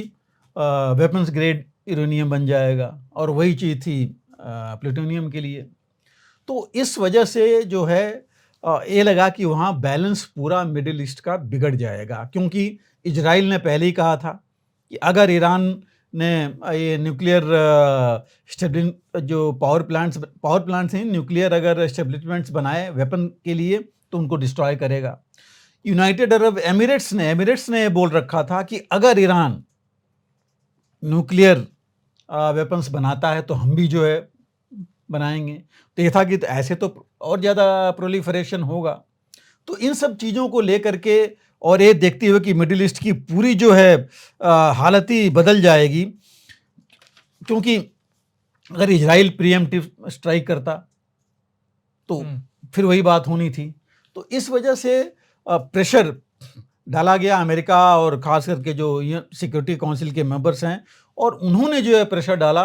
वेपन्स ग्रेड यूरेनियम बन जाएगा, और वही चीज़ थी प्लूटोनियम के लिए। तो इस वजह से जो है ये लगा कि वहाँ बैलेंस पूरा मिडिल ईस्ट का बिगड़ जाएगा, क्योंकि इजराइल ने पहले ही कहा था कि अगर ईरान ने ये न्यूक्लियर जो पावर प्लांट्स हैं, न्यूक्लियर अगर एस्टेब्लिशमेंट्स बनाए वेपन के लिए तो उनको डिस्ट्रॉय करेगा। यूनाइटेड अरब एमिरेट्स ने बोल रखा था कि अगर ईरान न्यूक्लियर वेपन्स बनाता है तो हम भी जो है बनाएंगे। तो ये था कि ऐसे तो और ज़्यादा प्रोलिफरेशन होगा। तो इन सब चीज़ों को लेकर के और ये देखते हुए कि मिडिल ईस्ट की पूरी जो है हालत ही बदल जाएगी, क्योंकि अगर इजराइल प्रीएम्प्टिव स्ट्राइक करता तो फिर वही बात होनी थी। तो इस वजह से प्रेशर डाला गया अमेरिका और ख़ास करके जो सिक्योरिटी काउंसिल के मेंबर्स हैं, और उन्होंने जो है प्रेशर डाला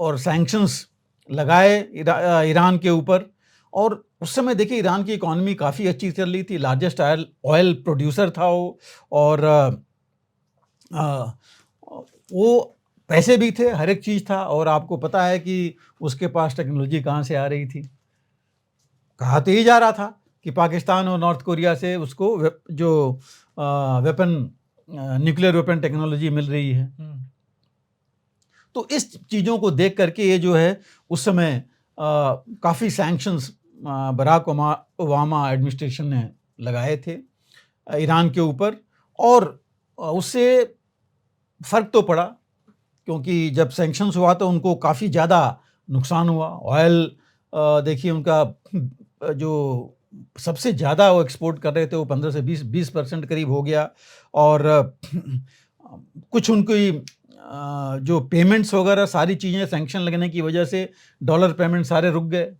और सैंक्शंस लगाए ईरान के ऊपर। और उस समय देखिए ईरान की इकॉनमी काफ़ी अच्छी चल रही थी, लार्जेस्ट ऑयल प्रोड्यूसर था वो, और वो पैसे भी थे, हर एक चीज़ था। और आपको पता है कि उसके पास टेक्नोलॉजी कहाँ से आ रही थी। कहा तो ही जा रहा था कि पाकिस्तान और नॉर्थ कोरिया से उसको जो न्यूक्लियर वेपन टेक्नोलॉजी मिल रही है। तो इस चीज़ों को देख करके ये जो है उस समय काफ़ी सैंक्शंस बराक ओबामा एडमिनिस्ट्रेशन ने लगाए थे ईरान के ऊपर, और उससे फ़र्क तो पड़ा, क्योंकि जब सैंक्शंस हुआ तो उनको काफ़ी ज़्यादा नुकसान हुआ। ऑयल देखिए उनका जो सबसे ज़्यादा वो एक्सपोर्ट कर रहे थे वो 15 से 20% करीब हो गया, और कुछ उनकी जो पेमेंट्स वगैरह सारी चीज़ें सैंक्शन लगने की वजह से डॉलर पेमेंट सारे रुक गए।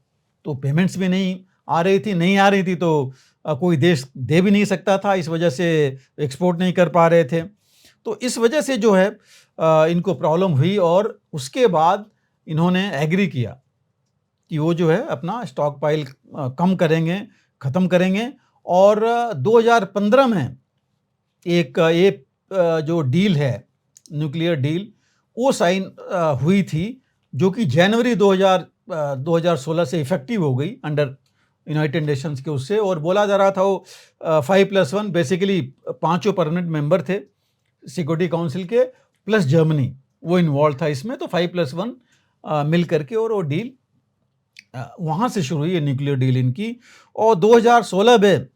तो पेमेंट्स भी नहीं आ रही थी तो कोई देश दे भी नहीं सकता था, इस वजह से एक्सपोर्ट नहीं कर पा रहे थे। तो इस वजह से जो है इनको प्रॉब्लम हुई, और उसके बाद इन्होंने एग्री किया कि वो जो है अपना स्टॉक पाइल कम करेंगे, ख़त्म करेंगे। और 2015 में एक जो डील है, न्यूक्लियर डील, वो साइन हुई थी, जो कि जनवरी 2016 से इफ़ेक्टिव हो गई अंडर यूनाइटेड नेशंस के उससे। और बोला जा रहा था वो 5+1 बेसिकली 5 परमानेंट मेंबर थे सिक्योरिटी काउंसिल के, प्लस जर्मनी वो इन्वॉल्व था इसमें। तो 5+1 मिल करके और वो डील वहाँ से शुरू हुई है, न्यूक्लियर डील इनकी। और 2016 में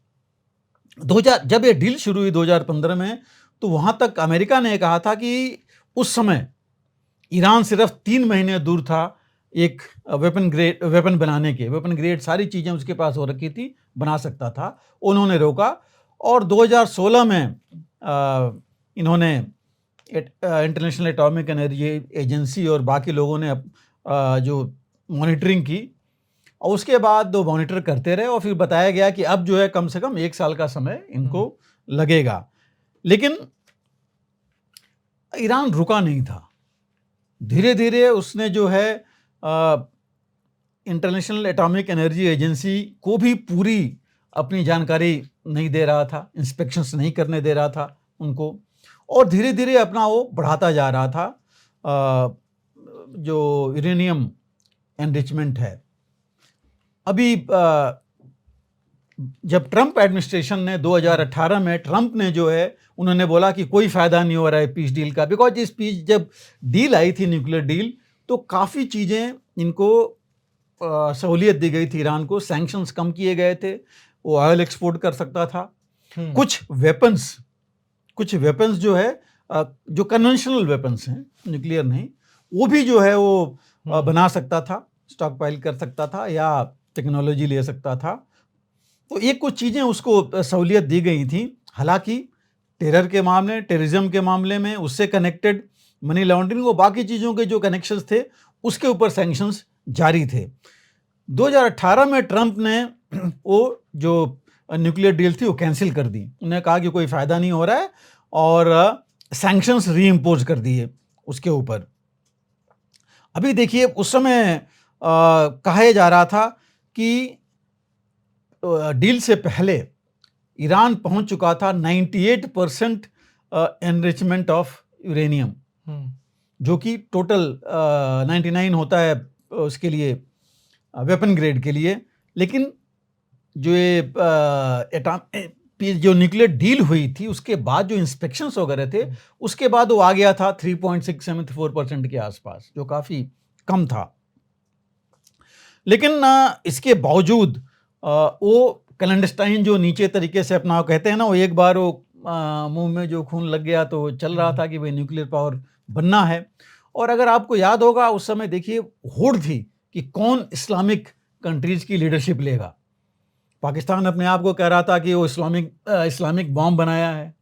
जब ये डील शुरू हुई 2015 में, तो वहाँ तक अमेरिका ने कहा था कि उस समय ईरान सिर्फ 3 महीने दूर था एक वेपन बनाने के। वेपन ग्रेड सारी चीज़ें उसके पास हो रखी थी, बना सकता था। उन्होंने रोका, और 2016 में इन्होंने इंटरनेशनल एटॉमिक एनर्जी एजेंसी और बाकी लोगों ने जो मॉनिटरिंग की, और उसके बाद वो मॉनिटर करते रहे और फिर बताया गया कि अब जो है कम से कम 1 साल का समय इनको लगेगा। लेकिन ईरान रुका नहीं था। धीरे धीरे उसने जो है इंटरनेशनल एटॉमिक एनर्जी एजेंसी को भी पूरी अपनी जानकारी नहीं दे रहा था, इंस्पेक्शंस नहीं करने दे रहा था उनको, और धीरे धीरे अपना वो बढ़ाता जा रहा था। जो यूरेनियम एनरिचमेंट है, अभी जब ट्रंप एडमिनिस्ट्रेशन ने 2018 में ट्रंप ने जो है उन्होंने बोला कि कोई फ़ायदा नहीं हो रहा है पीस डील का, बिकॉज इस पीस जब डील आई थी न्यूक्लियर डील तो काफ़ी चीज़ें इनको सहूलियत दी गई थी ईरान को, सैंक्शंस कम किए गए थे, वो ऑयल एक्सपोर्ट कर सकता था, कुछ वेपन्स जो है जो कन्वेंशनल वेपन्स हैं, न्यूक्लियर नहीं, वो भी जो है वो बना सकता था, स्टॉक पाइल कर सकता था या टेक्नोलॉजी ले सकता था। तो ये कुछ चीज़ें उसको सहूलियत दी गई थी। हालांकि टेररिज्म के मामले में उससे कनेक्टेड मनी लॉन्ड्रिंग और बाकी चीज़ों के जो कनेक्शंस थे उसके ऊपर सैंक्शंस जारी थे। 2018 में ट्रंप ने वो जो न्यूक्लियर डील थी वो कैंसिल कर दी। उन्होंने कहा कि कोई फ़ायदा नहीं हो रहा है और सैंक्शंस रीइम्पोज कर दिए उसके ऊपर। अभी देखिए उस समय कहा जा रहा था कि डील से पहले ईरान पहुंच चुका था 98% एनरिचमेंट ऑफ यूरेनियम, जो कि टोटल 99 होता है उसके लिए वेपन ग्रेड के लिए। लेकिन जो ये जो न्यूक्लियर डील हुई थी उसके बाद जो इंस्पेक्शंस वगैरह थे उसके बाद वो आ गया था 3.674% के आसपास, जो काफ़ी कम था। लेकिन इसके बावजूद वो क्लैंडस्टाइन जो नीचे तरीके से अपना कहते हैं ना, वो एक बार वो मुंह में जो खून लग गया तो चल रहा था कि भाई न्यूक्लियर पावर बनना है। और अगर आपको याद होगा उस समय देखिए होड़ थी कि कौन इस्लामिक कंट्रीज की लीडरशिप लेगा। पाकिस्तान अपने आप को कह रहा था कि वो इस्लामिक बॉम्ब बनाया है,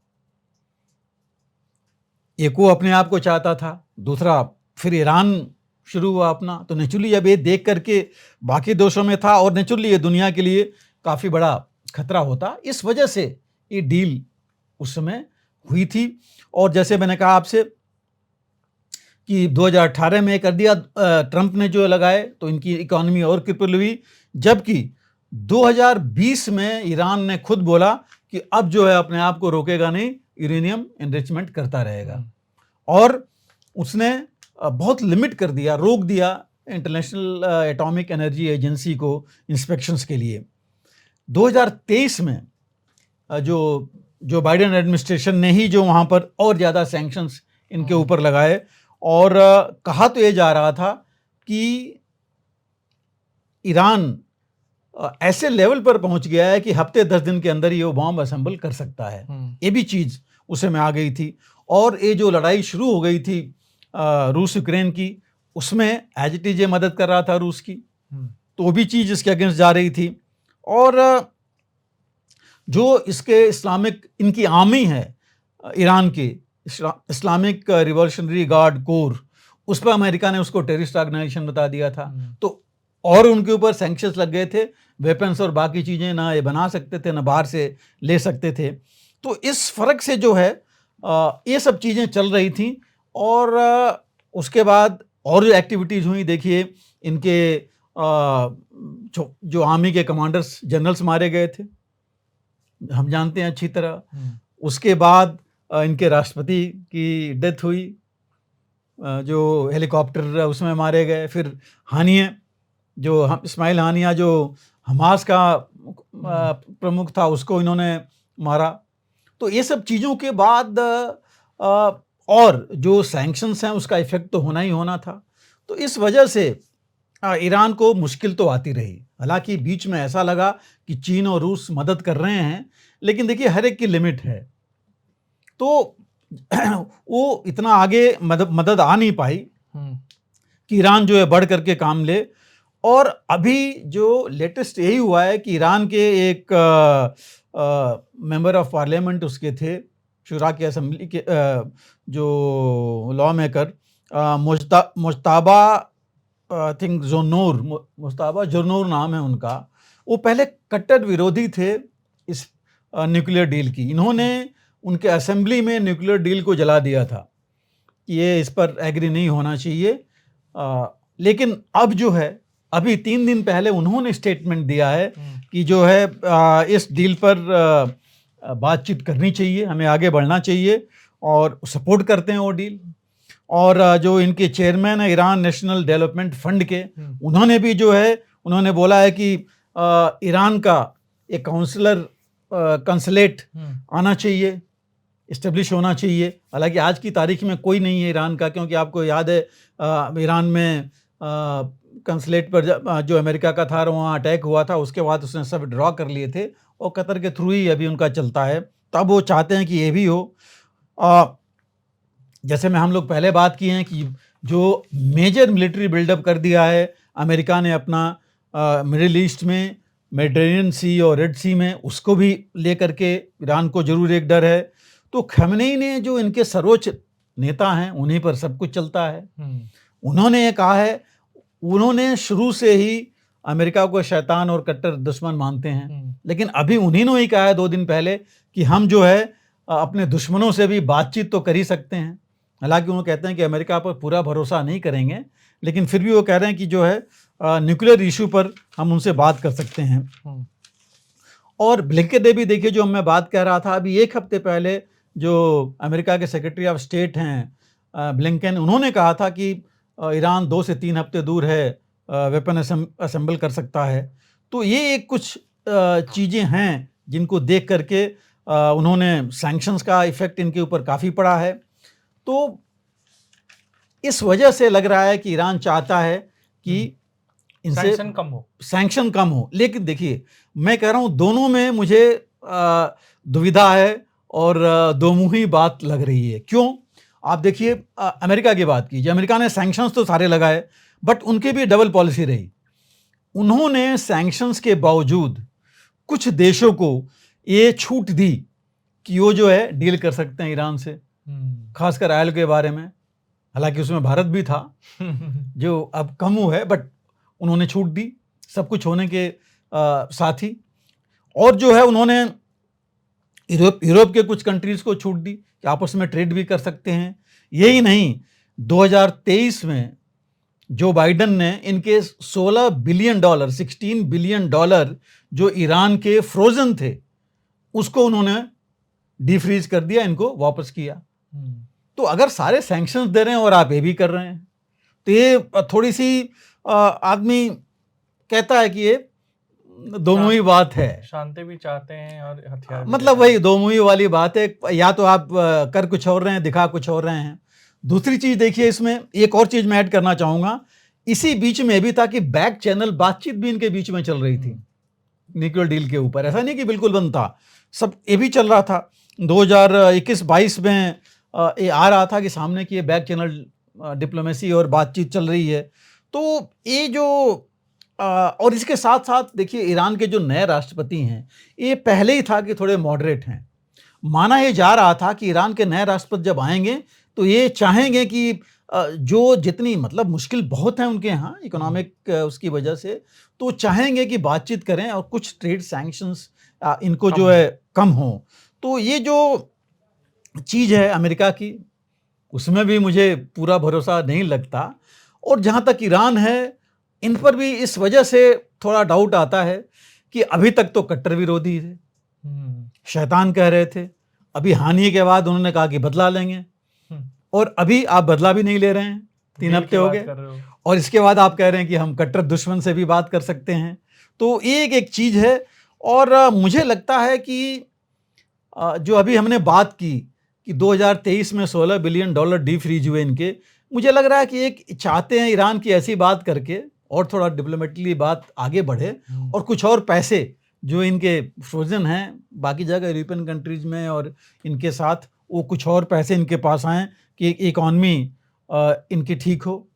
एक वो अपने आप को चाहता था, दूसरा फिर ईरान शुरू हुआ अपना। तो नेचुरली अब ये देख करके बाकी देशों में था और नेचुरली ये दुनिया के लिए काफ़ी बड़ा खतरा होता। इस वजह से ये डील उस समय हुई थी। और जैसे मैंने कहा आपसे कि 2018 में कर दिया ट्रंप ने जो लगाए तो इनकी इकोनॉमी और क्रिपल हुई, जबकि 2020 में ईरान ने खुद बोला कि अब जो है अपने आप को रोकेगा नहीं, यूरेनियम एनरिचमेंट करता रहेगा। और उसने बहुत लिमिट कर दिया, रोक दिया इंटरनेशनल एटॉमिक एनर्जी एजेंसी को इंस्पेक्शंस के लिए। 2023 में जो बाइडेन एडमिनिस्ट्रेशन ने ही जो वहाँ पर और ज़्यादा सैंक्शंस इनके ऊपर लगाए और कहा तो ये जा रहा था कि ईरान ऐसे लेवल पर पहुंच गया है कि हफ्ते 10 दिन के अंदर ही वो बॉम्ब असेंबल कर सकता है। ये भी चीज़ उस समय आ गई थी। और ये जो लड़ाई शुरू हो गई थी रूस यूक्रेन की, उसमें एज इट इज मदद कर रहा था रूस की, तो वो भी चीज़ इसके अगेंस्ट जा रही थी। और जो इसके इनकी आर्मी है ईरान की, इस्लामिक रिवॉल्यूशनरी गार्ड कोर, उस पर अमेरिका ने उसको टेररिस्ट ऑर्गेनाइजेशन बता दिया था। तो और उनके ऊपर सैंक्शंस लग गए थे, वेपन्स और बाकी चीज़ें ना ये बना सकते थे ना बाहर से ले सकते थे। तो इस फर्क से जो है ये सब चीज़ें चल रही थी। और उसके बाद और जो एक्टिविटीज़ हुई, देखिए इनके जो आर्मी के कमांडर्स जनरल्स मारे गए थे, हम जानते हैं अच्छी तरह। उसके बाद इनके राष्ट्रपति की डेथ हुई, जो हेलीकॉप्टर उसमें मारे गए। फिर हानिया, जो इस्माइल हानिया जो हमास का प्रमुख था, उसको इन्होंने मारा। तो ये सब चीज़ों के बाद और जो सैंक्शंस हैं उसका इफेक्ट तो होना ही होना था। तो इस वजह से ईरान को मुश्किल तो आती रही। हालांकि बीच में ऐसा लगा कि चीन और रूस मदद कर रहे हैं, लेकिन देखिए हर एक की लिमिट है। तो वो इतना आगे मदद आ नहीं पाई कि ईरान जो है बढ़ करके काम ले। और अभी जो लेटेस्ट यही हुआ है कि ईरान के एक मेंबर ऑफ पार्लियामेंट उसके थे, शुरा की असेंबली के जो law maker Mujtaba I think जोनूर मुस्तफा जोनूर नाम है उनका, वो पहले कट्टर विरोधी थे इस न्यूक्लियर डील की। इन्होंने उनके असेंबली में न्यूक्लियर डील को जला दिया था कि ये इस पर एग्री नहीं होना चाहिए। लेकिन अब जो है, अभी 3 दिन पहले उन्होंने स्टेटमेंट दिया है कि जो है इस डील पर बातचीत करनी चाहिए, हमें आगे बढ़ना चाहिए और सपोर्ट करते हैं वो डील। और जो इनके चेयरमैन है ईरान नेशनल डेवलपमेंट फंड के, उन्होंने भी जो है उन्होंने बोला है कि ईरान का एक कंसुलेट आना चाहिए, इस्टेब्लिश होना चाहिए। हालांकि आज की तारीख में कोई नहीं है ईरान का, क्योंकि आपको याद है ईरान में कंसुलेट पर जो अमेरिका का था वहाँ अटैक हुआ था, उसके बाद उसने सब ड्रॉ कर लिए थे और कतर के थ्रू ही अभी उनका चलता है। तब वो चाहते हैं कि ये भी हो। जैसे में हम लोग पहले बात किए हैं कि जो मेजर मिलिट्री बिल्डअप कर दिया है अमेरिका ने अपना मिडिल ईस्ट में, मेडिटेरेनियन सी और रेड सी में, उसको भी लेकर के ईरान को जरूर एक डर है। तो खमेनी ने जो इनके सर्वोच्च नेता हैं उन्हीं पर सब कुछ चलता है। उन्होंने ये कहा है, उन्होंने शुरू से ही अमेरिका को शैतान और कट्टर दुश्मन मानते हैं, लेकिन अभी उन्हीं ने ही कहा है 2 दिन पहले कि हम जो है अपने दुश्मनों से भी बातचीत तो कर ही सकते हैं। हालांकि वो कहते हैं कि अमेरिका पर पूरा भरोसा नहीं करेंगे, लेकिन फिर भी वो कह रहे हैं कि जो है न्यूक्लियर इशू पर हम उनसे बात कर सकते हैं। और ब्लिंकन ने भी देखिए, जो मैं बात कह रहा था अभी 1 हफ्ते पहले, जो अमेरिका के सेक्रेटरी ऑफ स्टेट हैं ब्लिंकन, उन्होंने कहा था कि ईरान 2 से 3 हफ्ते दूर है वेपन असेंबल कर सकता है। तो ये एक कुछ चीज़ें हैं जिनको देख करके उन्होंने सैंक्शंस का इफ़ेक्ट इनके ऊपर काफ़ी पड़ा है। तो इस वजह से लग रहा है कि ईरान चाहता है कि इनसे सैंक्शन कम हो। लेकिन देखिए, मैं कह रहा हूँ दोनों में मुझे दुविधा है और दोमुही बात लग रही है। क्यों? आप देखिए, अमेरिका की बात कीजिए, अमेरिका ने सैंक्शंस तो सारे लगाए, बट उनकी भी डबल पॉलिसी रही। उन्होंने सैंक्शंस के बावजूद कुछ देशों को ये छूट दी कि वो जो है डील कर सकते हैं ईरान से, खासकर ऑयल के बारे में। हालांकि उसमें भारत भी था जो अब कम हुआ है, बट उन्होंने छूट दी सब कुछ होने के साथ ही। और जो है उन्होंने यूरोप के कुछ कंट्रीज़ को छूट दी कि आपस में ट्रेड भी कर सकते हैं। यही नहीं, 2023 में जो बाइडन ने इनके $16 बिलियन जो ईरान के फ्रोजन थे उसको उन्होंने डिफ्रीज कर दिया, इनको वापस किया। तो अगर सारे सैंक्शंस दे रहे हैं और आप ये भी कर रहे हैं, तो ये थोड़ी सी आदमी कहता है कि ये दोमुही बात है। शांति भी चाहते हैं और हथियार, मतलब वही दोमुही वाली बात है। या तो आप कर कुछ और रहे हैं, दिखा कुछ और रहे हैं। दूसरी चीज देखिए, इसमें एक और चीज मैं ऐड करना चाहूंगा। इसी बीच में भी था कि बैक चैनल बातचीत भी इनके बीच में चल रही थी न्यूक्लियर डील के ऊपर। ऐसा नहीं कि बिल्कुल बंद था, सब ये भी चल रहा था। 2021-22 में ये आ रहा था कि सामने की ये बैक चैनल डिप्लोमेसी और बातचीत चल रही है। तो ये जो और इसके साथ साथ देखिए, ईरान के जो नए राष्ट्रपति हैं, ये पहले ही था कि थोड़े मॉडरेट हैं। माना ये जा रहा था कि ईरान के नए राष्ट्रपति जब आएंगे तो ये चाहेंगे कि जो जितनी मतलब मुश्किल बहुत है उनके यहाँ इकोनॉमिक उसकी वजह से, तो चाहेंगे कि बातचीत करें और कुछ ट्रेड सैंक्शंस इनको जो है कम हो। तो ये जो चीज़ है अमेरिका की, उसमें भी मुझे पूरा भरोसा नहीं लगता। और जहाँ तक ईरान है, इन पर भी इस वजह से थोड़ा डाउट आता है कि अभी तक तो कट्टर विरोधी थे, शैतान कह रहे थे। अभी हानि के बाद उन्होंने कहा कि बदला लेंगे, और अभी आप बदला भी नहीं ले रहे हैं, 3 हफ्ते हो गए, और इसके बाद आप कह रहे हैं कि हम कट्टर दुश्मन से भी बात कर सकते हैं। तो ये एक चीज़ है। और मुझे लगता है कि जो अभी हमने बात की कि 2023 में $16 बिलियन डीफ्रीज हुए इनके, मुझे लग रहा है कि एक चाहते हैं ईरान की ऐसी बात करके और थोड़ा डिप्लोमेटिकली बात आगे बढ़े, और कुछ और पैसे जो इनके फ्रोजन हैं बाकी जगह यूरोपियन कंट्रीज में और इनके साथ, वो कुछ और पैसे इनके पास आएँ कि इकॉनमी इनकी ठीक हो।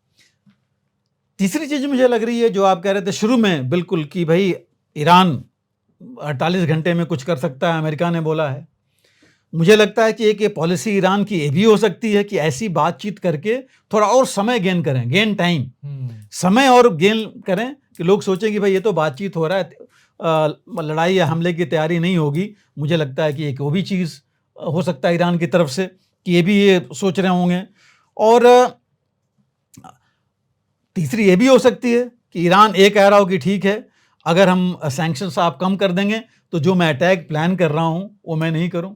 तीसरी चीज़ मुझे लग रही है, जो आप कह रहे थे शुरू में बिल्कुल, कि भाई ईरान 48 घंटे में कुछ कर सकता है, अमेरिका ने बोला है। मुझे लगता है कि एक ये पॉलिसी ईरान की ये भी हो सकती है कि ऐसी बातचीत करके थोड़ा और समय गेन करें, गेन टाइम, समय और गेन करें कि लोग सोचें कि भाई ये तो बातचीत हो रहा है, लड़ाई या हमले की तैयारी नहीं होगी। मुझे लगता है कि एक वो भी चीज़ हो सकता है ईरान की तरफ से कि ये भी ये सोच रहे होंगे। और तीसरी ये भी हो सकती है कि ईरान ये कह रहा हो कि ठीक है, अगर हम सैंक्शंस आप कम कर देंगे तो जो मैं अटैक प्लान कर रहा हूँ वो मैं नहीं करूँ।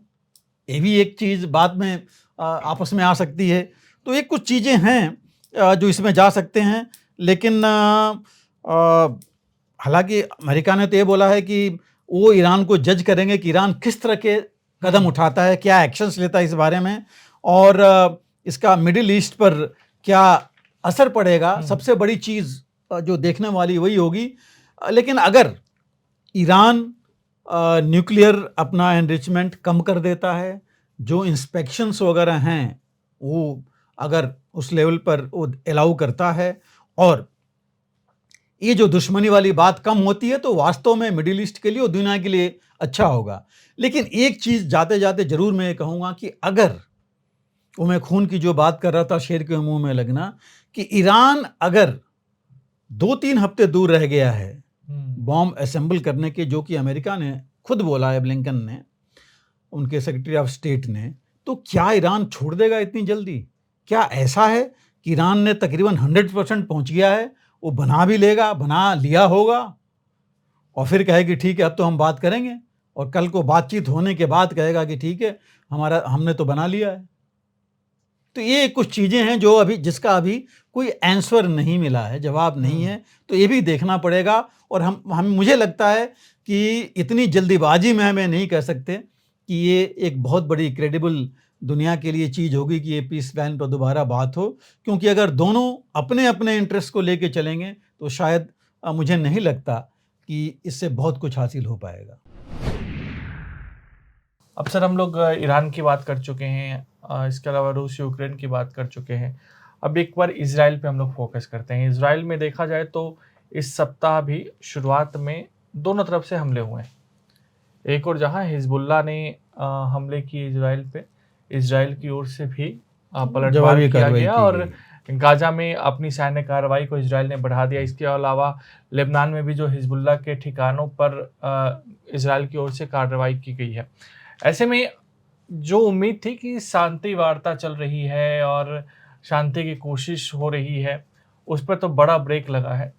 ये भी एक चीज़ बाद में आपस में आ सकती है। तो ये कुछ चीज़ें हैं जो इसमें जा सकते हैं, लेकिन हालांकि अमेरिका ने तो ये बोला है कि वो ईरान को जज करेंगे कि ईरान किस तरह के कदम उठाता है, क्या एक्शंस लेता है इस बारे में, और इसका मिडिल ईस्ट पर क्या असर पड़ेगा। सबसे बड़ी चीज़ जो देखने वाली वही होगी। लेकिन अगर ईरान न्यूक्लियर अपना एनरिचमेंट कम कर देता है, जो इंस्पेक्शंस वगैरह हैं वो अगर उस लेवल पर वो अलाउ करता है और ये जो दुश्मनी वाली बात कम होती है, तो वास्तव में मिडिल ईस्ट के लिए और दुनिया के लिए अच्छा होगा। लेकिन एक चीज़ जाते जाते ज़रूर मैं ये कहूँगा कि अगर वो मैं खून की जो बात कर रहा था, शेर के मुंह में लगना, कि ईरान अगर 2-3 हफ्ते दूर रह गया है बॉम्ब असेंबल करने के, जो कि अमेरिका ने खुद बोला है, ब्लिंकन ने, उनके सेक्रेटरी ऑफ स्टेट ने, तो क्या ईरान छोड़ देगा इतनी जल्दी? क्या ऐसा है कि ईरान ने तकरीबन 100% पहुंच गया है, वो बना भी लेगा, बना लिया होगा और फिर कहेगी ठीक है अब तो हम बात करेंगे, और कल को बातचीत होने के बाद कहेगा कि ठीक है हमने तो बना लिया है? तो ये कुछ चीज़ें हैं जो अभी, जिसका अभी कोई आंसर नहीं मिला है, जवाब नहीं है। तो ये भी देखना पड़ेगा। और हम मुझे लगता है कि इतनी जल्दीबाजी में हमें नहीं कह सकते कि ये एक बहुत बड़ी क्रेडिबल दुनिया के लिए चीज़ होगी कि ये पीस प्लान पर दोबारा बात हो, क्योंकि अगर दोनों अपने अपने इंटरेस्ट को लेके चलेंगे तो शायद मुझे नहीं लगता कि इससे बहुत कुछ हासिल हो पाएगा। अब सर हम लोग ईरान की बात कर चुके हैं, इसके अलावा रूस यूक्रेन की बात कर चुके हैं। अब एक बार इजराइल पे हम लोग फोकस करते हैं। इजराइल में देखा जाए तो इस सप्ताह भी शुरुआत में दोनों तरफ से हमले हुए हैं। एक और जहां हिजबुल्लाह ने हमले किए इजराइल पे, इजराइल की ओर से भी पलटवार किया गया और गाजा में अपनी सैन्य कार्रवाई को इजराइल ने बढ़ा दिया। इसके अलावा लेबनान में भी जो हिजबुल्लाह के ठिकानों पर इजराइल की ओर से कार्रवाई की गई है। ऐसे में जो उम्मीद थी कि शांति वार्ता चल रही है और शांति की कोशिश हो रही है, उस पर तो बड़ा ब्रेक लगा है।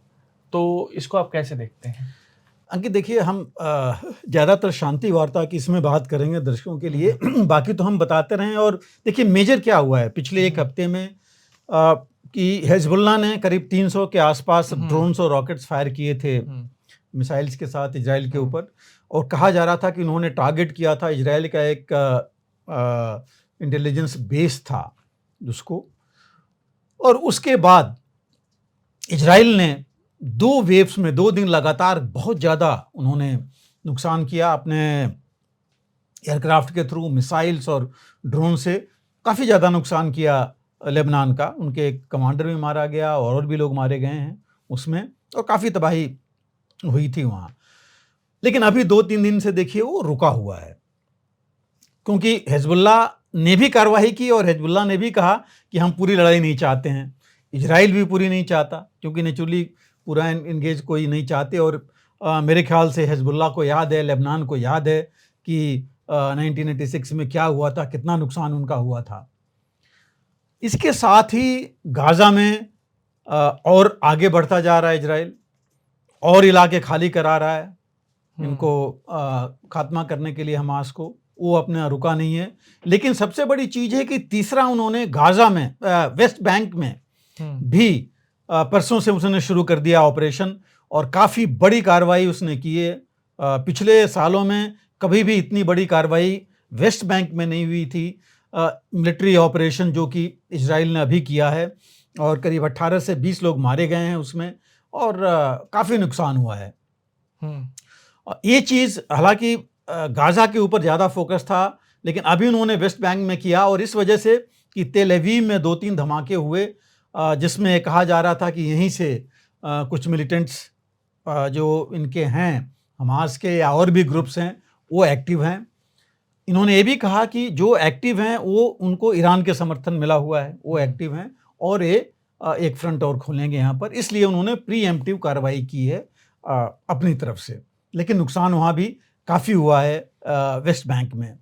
तो इसको आप कैसे देखते हैं? अंकित देखिए, हम ज़्यादातर शांति वार्ता की इसमें बात करेंगे दर्शकों के लिए, बाकी तो हम बताते रहें। और देखिए मेजर क्या हुआ है पिछले एक हफ्ते में, कि हिजबुल्लाह ने करीब 300 के आसपास ड्रोन्स और रॉकेट्स फायर किए थे मिसाइल्स के साथ इजराइल के ऊपर, और कहा जा रहा था कि उन्होंने टारगेट किया था इजराइल का एक इंटेलिजेंस बेस था उसको। और उसके बाद इजराइल ने 2 वेव्स में 2 दिन लगातार बहुत ज़्यादा उन्होंने नुकसान किया अपने एयरक्राफ्ट के थ्रू, मिसाइल्स और ड्रोन से काफ़ी ज़्यादा नुकसान किया लेबनान का। उनके एक कमांडर भी मारा गया और भी लोग मारे गए हैं उसमें, और काफ़ी तबाही हुई थी वहाँ। लेकिन अभी 2-3 दिन से देखिए वो रुका हुआ है, क्योंकि हिजबुल्लाह ने भी कार्रवाई की और हिजबुल्लाह ने भी कहा कि हम पूरी लड़ाई नहीं चाहते हैं। इजराइल भी पूरी नहीं चाहता, क्योंकि नेचुरली पूरा इंगेज कोई नहीं चाहते। और मेरे ख्याल से हिजबुल्लाह को याद है, लेबनान को याद है कि 1986 में क्या हुआ था, कितना नुकसान उनका हुआ था। इसके साथ ही गाज़ा में और आगे बढ़ता जा रहा है इजराइल, और इलाके खाली करा रहा है इनको खात्मा करने के लिए हमास को। वो अपना रुका नहीं है। लेकिन सबसे बड़ी चीज़ है कि तीसरा उन्होंने गाज़ा में, वेस्ट बैंक में भी परसों से उसने शुरू कर दिया ऑपरेशन, और काफ़ी बड़ी कार्रवाई उसने की है। पिछले सालों में कभी भी इतनी बड़ी कार्रवाई वेस्ट बैंक में नहीं हुई थी। मिलिट्री ऑपरेशन जो कि इजराइल ने अभी किया है, और करीब 18 से 20 लोग मारे गए हैं उसमें, और काफ़ी नुकसान हुआ है। ये चीज़ हालांकि गाज़ा के ऊपर ज़्यादा फोकस था, लेकिन अभी उन्होंने वेस्ट बैंक में किया, और इस वजह से कि तेल अवीव में 2-3 धमाके हुए, जिसमें कहा जा रहा था कि यहीं से कुछ मिलिटेंट्स जो इनके हैं हमास के या और भी ग्रुप्स हैं वो एक्टिव हैं। इन्होंने ये भी कहा कि जो एक्टिव हैं वो उनको ईरान के समर्थन मिला हुआ है, वो एक्टिव हैं और ये एक फ्रंट और खोलेंगे यहाँ पर, इसलिए उन्होंने प्रीएम्प्टिव कार्रवाई की है अपनी तरफ से। लेकिन नुकसान वहाँ भी काफ़ी हुआ है वेस्ट बैंक में।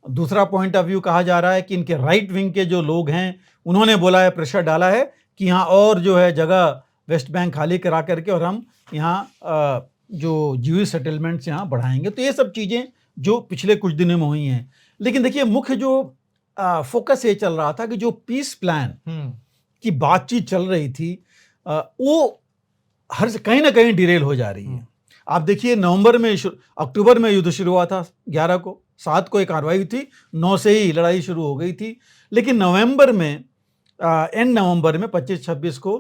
दूसरा पॉइंट ऑफ व्यू कहा जा रहा है कि इनके राइट विंग के जो लोग हैं उन्होंने बोला है, प्रेशर डाला है कि यहाँ और जो है जगह वेस्ट बैंक खाली करा करके और हम यहाँ जो ज्यूइश सेटलमेंट्स यहाँ बढ़ाएंगे। तो ये सब चीज़ें जो पिछले कुछ दिनों में हुई हैं। लेकिन देखिए मुख्य जो फोकस ये चल रहा था कि जो पीस प्लान की बातचीत चल रही थी वो हर कहीं ना कहीं डिरेल हो जा रही है। आप देखिए अक्टूबर में युद्ध शुरू हुआ था 11 को, 7 को एक कार्रवाई हुई थी, 9 से ही लड़ाई शुरू हो गई थी। लेकिन नवंबर में एंड नवंबर में 25-26 को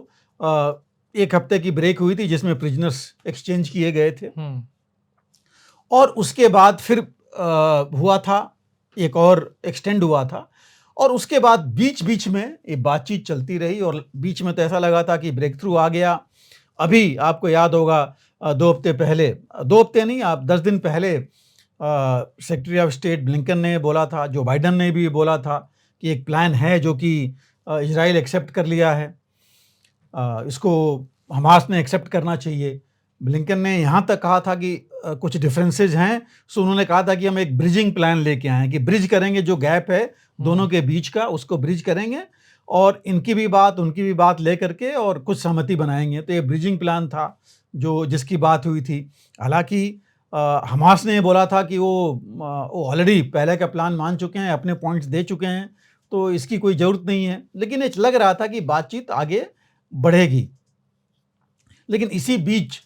एक हफ्ते की ब्रेक हुई थी जिसमें प्रिजनर्स एक्सचेंज किए गए थे और उसके बाद फिर हुआ था एक और एक्सटेंड हुआ था और उसके बाद बीच बीच में ये बातचीत चलती रही और बीच में तो ऐसा लगा था कि ब्रेक थ्रू आ गया। अभी आपको याद होगा 2 हफ्ते पहले, 2 हफ्ते नहीं, आप 10 दिन पहले सेक्रेटरी ऑफ स्टेट ब्लिंकन ने बोला था, जो बाइडन ने भी बोला था कि एक प्लान है जो कि इजराइल एक्सेप्ट कर लिया है, इसको हमास ने एक्सेप्ट करना चाहिए। ब्लिंकन ने यहाँ तक कहा था कि कुछ डिफरेंसेस हैं, सो उन्होंने कहा था कि हम एक ब्रिजिंग प्लान लेके आए हैं कि ब्रिज करेंगे, जो गैप है दोनों के बीच का उसको ब्रिज करेंगे और इनकी भी बात उनकी भी बात ले करके और कुछ सहमति बनाएंगे। तो ये ब्रिजिंग प्लान था जिसकी बात हुई थी। हालांकि हमास ने बोला था कि वो ऑलरेडी पहले का प्लान मान चुके हैं, अपने पॉइंट्स दे चुके हैं, तो इसकी कोई ज़रूरत नहीं है। लेकिन ये लग रहा था कि बातचीत आगे बढ़ेगी। लेकिन इसी बीच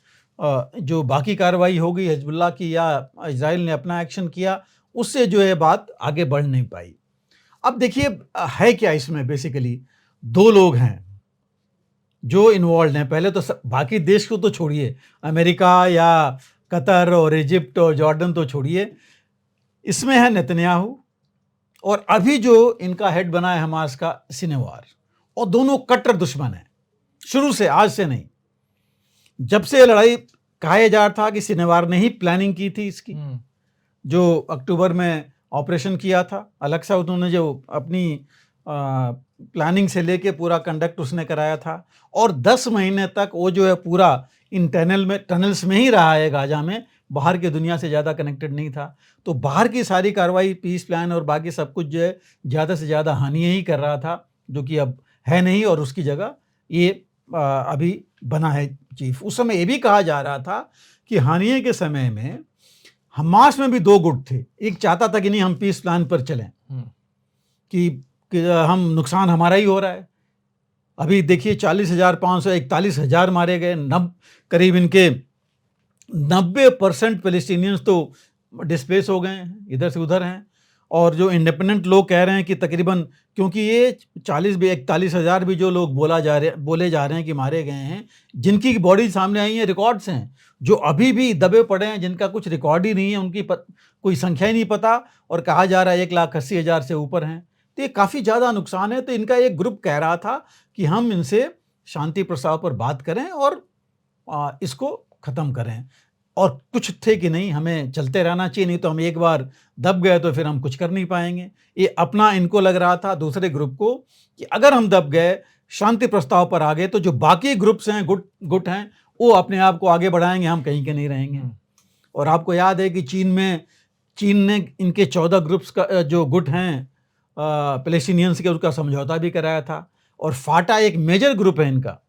जो बाकी कार्रवाई हो गई हिजबुल्लाह की या इजराइल ने अपना एक्शन किया, उससे जो है बात आगे बढ़ नहीं पाई। अब देखिए है क्या इसमें, बेसिकली 2 लोग हैं जो इन्वॉल्व हैं। पहले तो बाकी देश को तो छोड़िए, अमेरिका या कतर और इजिप्ट और जॉर्डन तो छोड़िए, इसमें है नेतन्याहू और अभी जो इनका हेड बना है हमास का सिनेवार, और दोनों कट्टर दुश्मन हैं शुरू से, आज से नहीं। जब से लड़ाई कहा जा रहा था कि सिनेवार ने ही प्लानिंग की थी इसकी, जो अक्टूबर में ऑपरेशन किया था अलग सा, उन्होंने जो अपनी प्लानिंग से लेके पूरा कंडक्ट उसने कराया था और 10 महीने तक वो जो है पूरा इन टनल्स में ही रहा है गाजा में, बाहर की दुनिया से ज़्यादा कनेक्टेड नहीं था। तो बाहर की सारी कार्रवाई, पीस प्लान और बाकी सब कुछ जो है ज़्यादा से ज़्यादा हानि ही कर रहा था, जो कि अब है नहीं और उसकी जगह ये अभी बना है चीफ। उस समय ये भी कहा जा रहा था कि हानिये के समय में हमास में भी 2 गुट थे। एक चाहता था कि नहीं हम पीस प्लान पर चलें, कि हम नुकसान हमारा ही हो रहा है। अभी देखिए 40,541 मारे गए, करीब इनके 90% पैलेस्टीनियंस तो डिस्प्लेस हो गए हैं, इधर से उधर हैं। और जो इंडिपेंडेंट लोग कह रहे हैं कि तकरीबन, क्योंकि ये 40,000-41,000 भी जो लोग बोले जा रहे हैं कि मारे गए हैं, जिनकी बॉडी सामने आई है, रिकॉर्ड्स हैं, जो अभी भी दबे पड़े हैं, जिनका कुछ रिकॉर्ड ही नहीं है, उनकी कोई संख्या ही नहीं पता, और कहा जा रहा है 1,80,000 से ऊपर हैं। तो ये काफ़ी ज़्यादा नुकसान है। तो इनका एक ग्रुप कह रहा था कि हम इनसे शांति प्रस्ताव पर बात करें और इसको ख़त्म करें, और कुछ थे कि नहीं हमें चलते रहना चाहिए, नहीं तो हम एक बार दब गए तो फिर हम कुछ कर नहीं पाएंगे। ये अपना इनको लग रहा था, दूसरे ग्रुप को, कि अगर हम दब गए, शांति प्रस्ताव पर आ गए, तो जो बाकी ग्रुप्स हैं, गुट हैं, वो अपने आप को आगे बढ़ाएंगे, हम कहीं के नहीं रहेंगे। और आपको याद है कि चीन ने इनके 14 ग्रुप्स का जो गुट हैं पैलेस्टीनियंस के, उसका समझौता भी कराया था। और फाटा एक मेजर ग्रुप है इनका,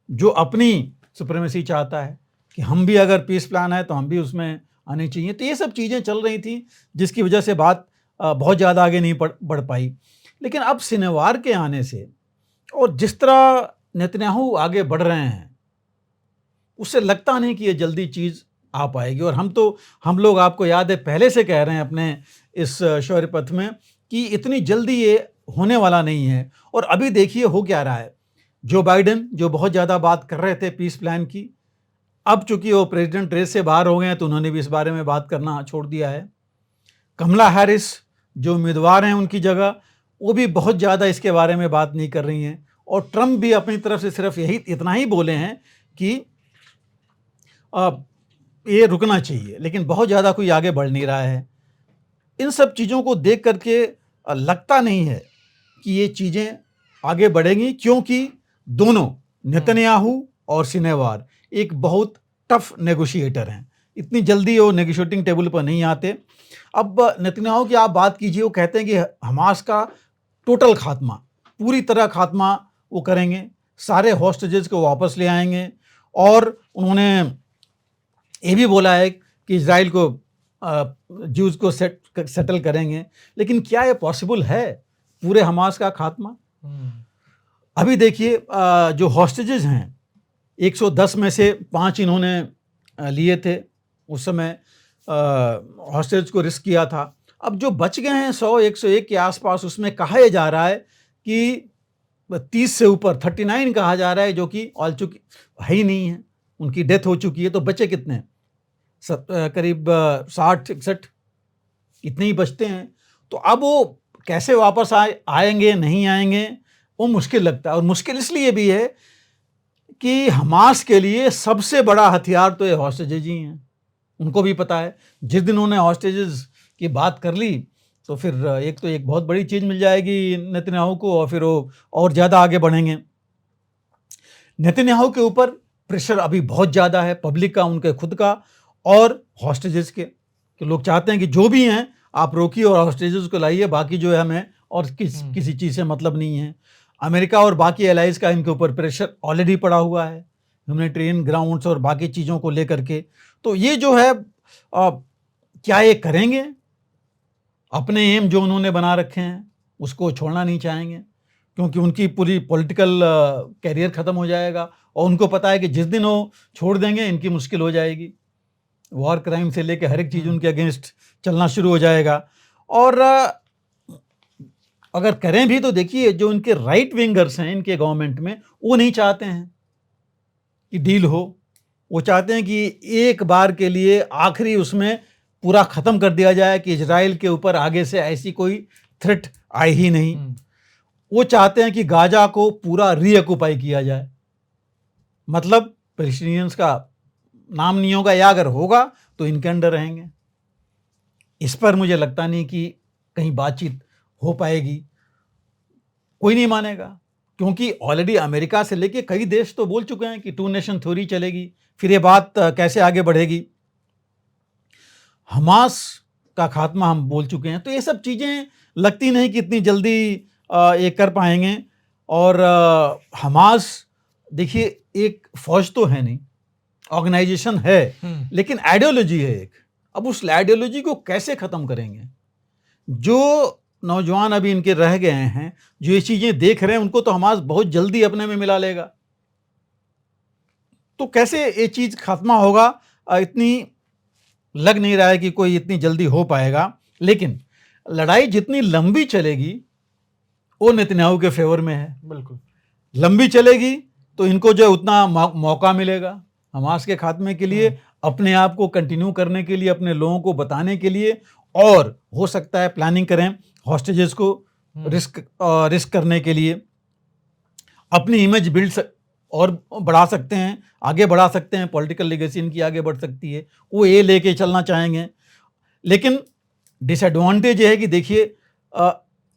जो अपनी सुप्रीमेसी चाहता है कि हम भी अगर पीस प्लान है तो हम भी उसमें आनी चाहिए। तो ये सब चीज़ें चल रही थी, जिसकी वजह से बात बहुत ज़्यादा आगे नहीं बढ़ पाई। लेकिन अब सिनेवार के आने से और जिस तरह नेतन्याहू आगे बढ़ रहे हैं, उससे लगता नहीं कि ये जल्दी चीज़ आ पाएगी। और हम लोग आपको याद है पहले से कह रहे हैं अपने इस शौर्य पथ में कि इतनी जल्दी ये होने वाला नहीं है। और अभी देखिए हो क्या रहा है। जो बाइडन, जो बहुत ज़्यादा बात कर रहे थे पीस प्लान की, अब चूंकि वो प्रेसिडेंट रेस से बाहर हो गए हैं, तो उन्होंने भी इस बारे में बात करना छोड़ दिया है। कमला हैरिस जो उम्मीदवार हैं उनकी जगह, वो भी बहुत ज़्यादा इसके बारे में बात नहीं कर रही हैं। और ट्रंप भी अपनी तरफ से सिर्फ इतना ही बोले हैं कि ये रुकना चाहिए, लेकिन बहुत ज़्यादा कोई आगे बढ़ नहीं रहा है। इन सब चीज़ों को देख करके लगता नहीं है कि ये चीज़ें आगे बढ़ेंगी, क्योंकि दोनों नेतन्याहू और सिनेवार एक बहुत टफ नेगोशिएटर हैं। इतनी जल्दी वो नेगोशिएटिंग टेबल पर नहीं आते। अब नेतन्याहू की आप बात कीजिए, वो कहते हैं कि हमास का टोटल खात्मा, पूरी तरह खात्मा वो करेंगे, सारे हॉस्टेजेस को वापस ले आएंगे, और उन्होंने ये भी बोला है कि इजराइल को ज्यूज़ को सेटल करेंगे। लेकिन क्या ये पॉसिबल है, पूरे हमास का खात्मा? अभी देखिए जो हॉस्टेजेस हैं, 110 में से 5 इन्होंने लिए थे उस समय, हॉस्टेज को रिस्क किया था। अब जो बच गए हैं 100-101 के आसपास, उसमें कहा यह जा रहा है कि 30 से ऊपर 39 कहा जा रहा है, जो कि ऑल चुकी है ही नहीं है, उनकी डेथ हो चुकी है। तो बचे कितने? करीब 60-61 इतने ही बचते हैं। तो अब वो कैसे वापस आएंगे नहीं आएंगे, वो मुश्किल लगता है। और मुश्किल इसलिए भी है कि हमास के लिए सबसे बड़ा हथियार तो ये हॉस्टेजेज ही हैं। उनको भी पता है, जिस दिन उन्होंने हॉस्टेजेस की बात कर ली तो फिर एक बहुत बड़ी चीज़ मिल जाएगी नेतन्याहू को, और फिर वो और ज़्यादा आगे बढ़ेंगे। नेतन्याहू के ऊपर प्रेशर अभी बहुत ज़्यादा है, पब्लिक का, उनके खुद का और हॉस्टेजेस के, कि लोग चाहते हैं कि जो भी हैं आप रोकिए और हॉस्टेजेस को लाइए, बाकी जो है हमें और किसी चीज़ से मतलब नहीं है। अमेरिका और बाकी एलाइज का इनके ऊपर प्रेशर ऑलरेडी पड़ा हुआ है, ह्यूमैनिटेरियन ग्राउंड्स और बाकी चीज़ों को लेकर के। तो ये जो है क्या ये करेंगे? अपने एम जो उन्होंने बना रखे हैं उसको छोड़ना नहीं चाहेंगे, क्योंकि उनकी पूरी पॉलिटिकल कैरियर ख़त्म हो जाएगा, और उनको पता है कि जिस दिन वो छोड़ देंगे इनकी मुश्किल हो जाएगी। वॉर क्राइम से लेकर हर एक चीज़ उनके अगेंस्ट चलना शुरू हो जाएगा। और अगर करें भी तो देखिए, जो इनके राइट विंगर्स हैं इनके गवर्नमेंट में, वो नहीं चाहते हैं कि डील हो। वो चाहते हैं कि एक बार के लिए आखिरी उसमें पूरा ख़त्म कर दिया जाए कि इजराइल के ऊपर आगे से ऐसी कोई थ्रेट आए ही नहीं। वो चाहते हैं कि गाजा को पूरा रीऑक्युपाई किया जाए, मतलब पैलेस्टीनियंस का नाम नहीं होगा, या अगर होगा तो इनके अंडर रहेंगे। इस पर मुझे लगता नहीं कि कहीं बातचीत हो पाएगी, कोई नहीं मानेगा, क्योंकि ऑलरेडी अमेरिका से लेके कई देश तो बोल चुके हैं कि 2 नेशन थ्योरी चलेगी। फिर ये बात कैसे आगे बढ़ेगी? हमास का खात्मा हम बोल चुके हैं। तो ये सब चीज़ें लगती नहीं कि इतनी जल्दी ये कर पाएंगे। और हमास देखिए, एक फौज तो है नहीं, ऑर्गेनाइजेशन है, लेकिन आइडियोलॉजी है एक। अब उस आइडियोलॉजी को कैसे ख़त्म करेंगे? जो नौजवान अभी इनके रह गए हैं, जो ये चीज़ें देख रहे हैं, उनको तो हमास बहुत जल्दी अपने में मिला लेगा। तो कैसे ये चीज़ खात्मा होगा, इतनी लग नहीं रहा है कि कोई इतनी जल्दी हो पाएगा। लेकिन लड़ाई जितनी लंबी चलेगी वो नेतन्याहू के फेवर में है। बिल्कुल, लंबी चलेगी तो इनको जो उतना मौका मिलेगा हमास के खात्मे के लिए, अपने आप को कंटिन्यू करने के लिए, अपने लोगों को बताने के लिए, और हो सकता है प्लानिंग करें हॉस्टेजेस को रिस्क करने के लिए। अपनी इमेज बिल्ड और बढ़ा सकते हैं, आगे बढ़ा सकते हैं, पॉलिटिकल लेगेसी इनकी आगे बढ़ सकती है, वो ये लेके चलना चाहेंगे। लेकिन डिसएडवांटेज ये है कि देखिए,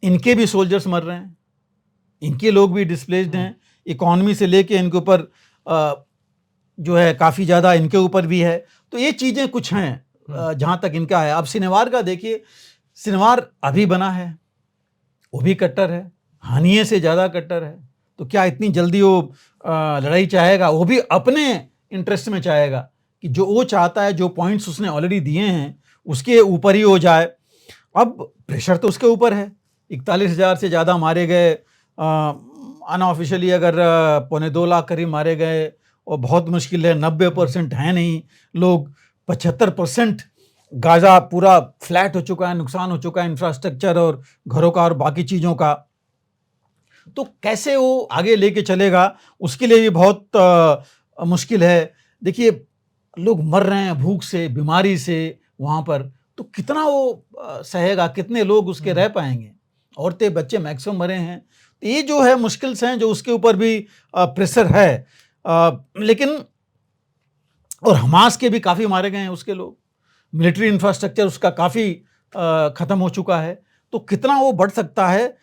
इनके भी सोल्जर्स मर रहे हैं, इनके लोग भी डिस्प्लेस्ड हैं, इकॉनमी से लेके इनके ऊपर जो है काफ़ी ज़्यादा इनके ऊपर भी है। तो ये चीज़ें कुछ हैं जहाँ तक इनका है। अब सिनेवार का देखिए, सिनेवार अभी बना है, वो भी कट्टर है, हानिये से ज़्यादा कट्टर है। तो क्या इतनी जल्दी वो लड़ाई चाहेगा? वो भी अपने इंटरेस्ट में चाहेगा कि जो वो चाहता है, जो पॉइंट्स उसने ऑलरेडी दिए हैं उसके ऊपर ही हो जाए। अब प्रेशर तो उसके ऊपर है, 41,000 से ज़्यादा मारे गए, अनऑफिशियली अगर 2.25 लाख करीब मारे गए, और बहुत मुश्किल है, 90% है नहीं लोग, 75% गाजा पूरा फ्लैट हो चुका है, नुकसान हो चुका है इंफ्रास्ट्रक्चर और घरों का और बाकी चीज़ों का। तो कैसे वो आगे लेके चलेगा, उसके लिए भी बहुत मुश्किल है। देखिए, लोग मर रहे हैं भूख से, बीमारी से वहाँ पर, तो कितना वो सहेगा, कितने लोग उसके रह पाएंगे? औरतें बच्चे मैक्सिमम मरे हैं। तो ये जो है मुश्किल्स हैं, जो उसके ऊपर भी प्रेशर है। लेकिन और हमास के भी काफ़ी मारे गए हैं उसके लोग, मिलिट्री इंफ्रास्ट्रक्चर उसका काफ़ी ख़त्म हो चुका है, तो कितना वो बढ़ सकता है?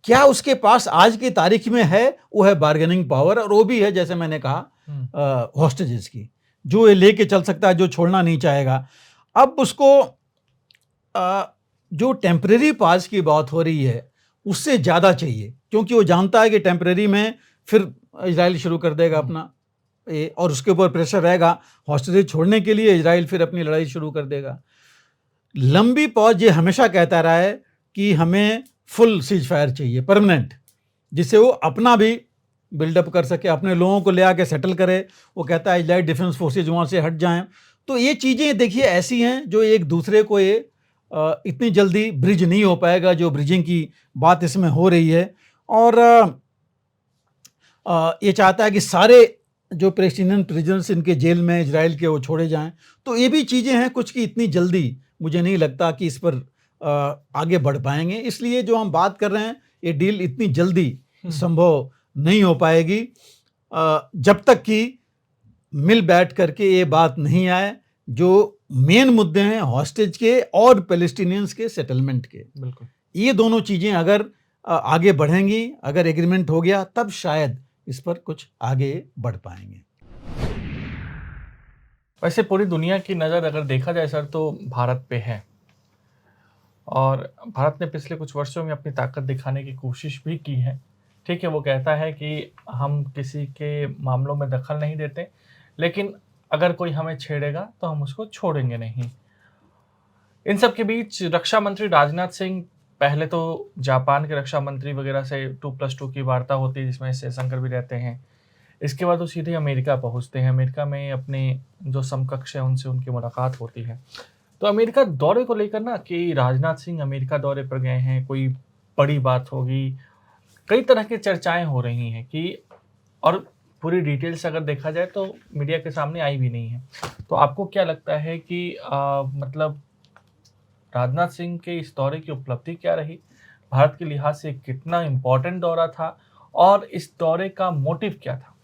क्या उसके पास आज की तारीख में है? वो है बार्गेनिंग पावर, और वो भी है जैसे मैंने कहा हॉस्टेजेस की, जो ये लेके चल सकता है, जो छोड़ना नहीं चाहेगा। अब उसको जो टेम्परेरी पास की बात हो रही है उससे ज़्यादा चाहिए, क्योंकि वो जानता है कि टेम्परेरी में फिर इजराइल शुरू कर देगा अपना और उसके ऊपर प्रेशर रहेगा हॉस्टेजेस छोड़ने के लिए, इजराइल फिर अपनी लड़ाई शुरू कर देगा। लंबी पॉज ये हमेशा कहता रहा है कि हमें फुल सीज फायर चाहिए, परमानेंट, जिससे वो अपना भी बिल्डअप कर सके, अपने लोगों को ले आके सेटल करे। वो कहता है इजराइल डिफेंस फोर्सेज वहाँ से हट जाएं। तो ये चीज़ें देखिए ऐसी हैं जो एक दूसरे को ये इतनी जल्दी ब्रिज नहीं हो पाएगा, जो ब्रिजिंग की बात इसमें हो रही है। और ये चाहता है कि सारे जो पैलेस्टीनियन प्रिजनर्स इनके जेल में इजराइल के वो छोड़े जाएं। तो ये भी चीज़ें हैं कुछ की इतनी जल्दी मुझे नहीं लगता कि इस पर आगे बढ़ पाएंगे। इसलिए जो हम बात कर रहे हैं ये डील इतनी जल्दी संभव नहीं हो पाएगी जब तक कि मिल बैठ करके ये बात नहीं आए जो मेन मुद्दे हैं हॉस्टेज के और पैलेस्टीनियंस के सेटलमेंट के। बिल्कुल, ये दोनों चीज़ें अगर आगे बढ़ेंगी, अगर एग्रीमेंट हो गया, तब शायद इस पर कुछ आगे बढ़ पाएंगे। वैसे पूरी दुनिया की नज़र अगर देखा जाए सर तो भारत पे है, और भारत ने पिछले कुछ वर्षों में अपनी ताकत दिखाने की कोशिश भी की है। ठीक है, वो कहता है कि हम किसी के मामलों में दखल नहीं देते, लेकिन अगर कोई हमें छेड़ेगा तो हम उसको छोड़ेंगे नहीं। इन सब के बीच रक्षा मंत्री राजनाथ सिंह, पहले तो जापान के रक्षा मंत्री वगैरह से 2+2 की वार्ता होती है जिसमें जयशंकर भी रहते हैं। इसके बाद वो सीधे अमेरिका पहुंचते हैं। अमेरिका में अपने जो समकक्ष हैं उनसे उनकी मुलाकात होती है। तो अमेरिका दौरे को लेकर ना कि राजनाथ सिंह अमेरिका दौरे पर गए हैं, कोई बड़ी बात होगी, कई तरह की चर्चाएं हो रही हैं कि, और पूरी डिटेल्स अगर देखा जाए तो मीडिया के सामने आई भी नहीं है। तो आपको क्या लगता है कि मतलब राजनाथ सिंह के इस दौरे की उपलब्धि क्या रही, भारत के लिहाज से कितना इम्पोर्टेंट दौरा था, और इस दौरे का मोटिव क्या था?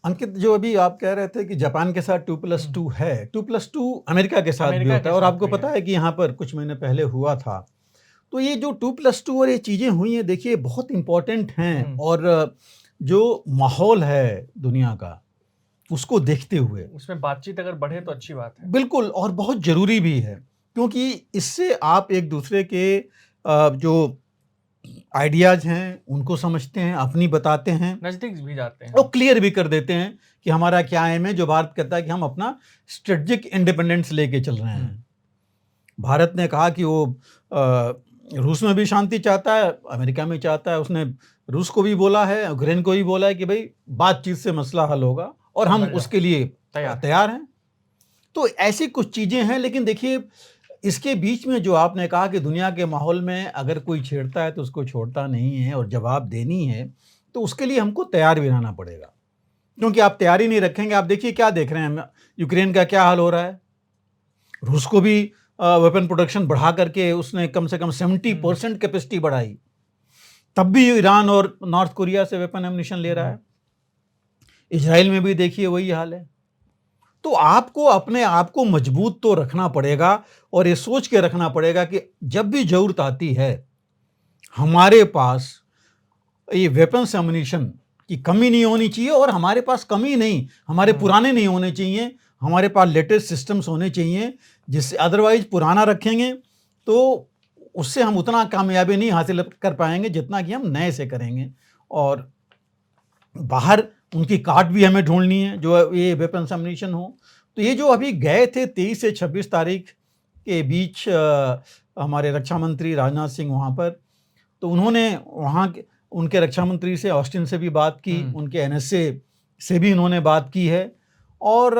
अंकित, जो अभी आप कह रहे थे कि जापान के साथ 2+2 है, 2+2 अमेरिका के साथ भी होता है, और आपको पता है कि यहाँ पर कुछ महीने पहले हुआ था। तो ये जो 2+2 और ये चीज़ें हुई हैं, देखिए बहुत इम्पोर्टेंट हैं, और जो माहौल है दुनिया का उसको देखते हुए उसमें बातचीत अगर बढ़े तो अच्छी बात है। बिल्कुल, और बहुत ज़रूरी भी है, क्योंकि इससे आप एक दूसरे के जो आइडियाज़ हैं उनको समझते हैं, अपनी बताते हैं, नज़दीक भी जाते हैं, और क्लियर भी कर देते हैं कि हमारा क्या एम है। जो भारत कहता है कि हम अपना स्ट्रेटजिक इंडिपेंडेंस लेके चल रहे हैं। भारत ने कहा कि वो रूस में भी शांति चाहता है, अमेरिका में चाहता है। उसने रूस को भी बोला है, यूक्रेन को भी बोला है कि भाई बातचीत से मसला हल होगा, और हम उसके लिए तैयार हैं। तो ऐसी कुछ चीज़ें हैं, लेकिन देखिए इसके बीच में जो आपने कहा कि दुनिया के माहौल में अगर कोई छेड़ता है तो उसको छोड़ता नहीं है, और जवाब देनी है तो उसके लिए हमको तैयार भी रहना पड़ेगा, क्योंकि आप तैयारी नहीं रखेंगे। आप देखिए क्या देख रहे हैं, यूक्रेन का क्या हाल हो रहा है। रूस को भी वेपन प्रोडक्शन बढ़ा करके उसने कम से कम 70% कैपेसिटी बढ़ाई, तब भी ईरान और नॉर्थ कोरिया से वेपन एम्युनिशन ले रहा है। इजराइल में भी देखिए वही हाल है। तो आपको अपने आप को मजबूत तो रखना पड़ेगा, और ये सोच के रखना पड़ेगा कि जब भी जरूरत आती है हमारे पास ये वेपन्स एम्युनिशन की कमी नहीं होनी चाहिए, और हमारे पास कमी नहीं, हमारे पुराने नहीं होने चाहिए, हमारे पास लेटेस्ट सिस्टम्स होने चाहिए, जिससे अदरवाइज पुराना रखेंगे तो उससे हम उतना कामयाबी नहीं हासिल कर पाएंगे जितना कि हम नए से करेंगे। और बाहर उनकी कार्ड भी हमें ढूंढनी है जो ये वेपन्स एम्युनिशन हो। तो ये जो अभी गए थे 23 से 26 तारीख के बीच हमारे रक्षा मंत्री राजनाथ सिंह वहाँ पर, तो उन्होंने वहाँ उनके रक्षा मंत्री से, ऑस्टिन से भी बात की, उनके एनएसए से भी उन्होंने बात की है, और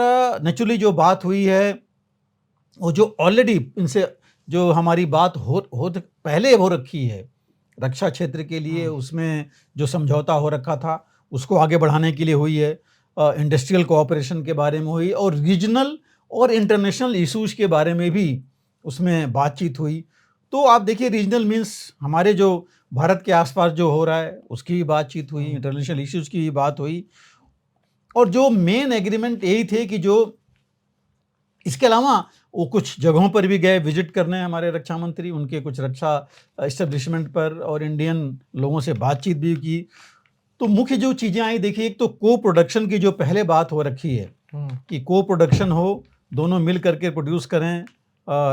नेचुरली जो बात हुई है वो जो ऑलरेडी इनसे जो हमारी बात पहले हो रखी है रक्षा क्षेत्र के लिए, उसमें जो समझौता हो रखा था उसको आगे बढ़ाने के लिए हुई है, इंडस्ट्रियल कोऑपरेशन के बारे में हुई, और रीजनल और इंटरनेशनल इश्यूज के बारे में भी उसमें बातचीत हुई। तो आप देखिए रीजनल मीन्स हमारे जो भारत के आसपास जो हो रहा है उसकी भी बातचीत हुई, इंटरनेशनल इश्यूज की भी बात हुई, और जो मेन एग्रीमेंट यही थे कि जो इसके अलावा वो कुछ जगहों पर भी गए विजिट करने हमारे रक्षा मंत्री, उनके कुछ रक्षा इस्टेब्लिशमेंट पर, और इंडियन लोगों से बातचीत भी की। तो मुख्य जो चीज़ें आई, देखिए, एक तो को प्रोडक्शन की जो पहले बात हो रखी है कि को प्रोडक्शन हो, दोनों मिल करके प्रोड्यूस करें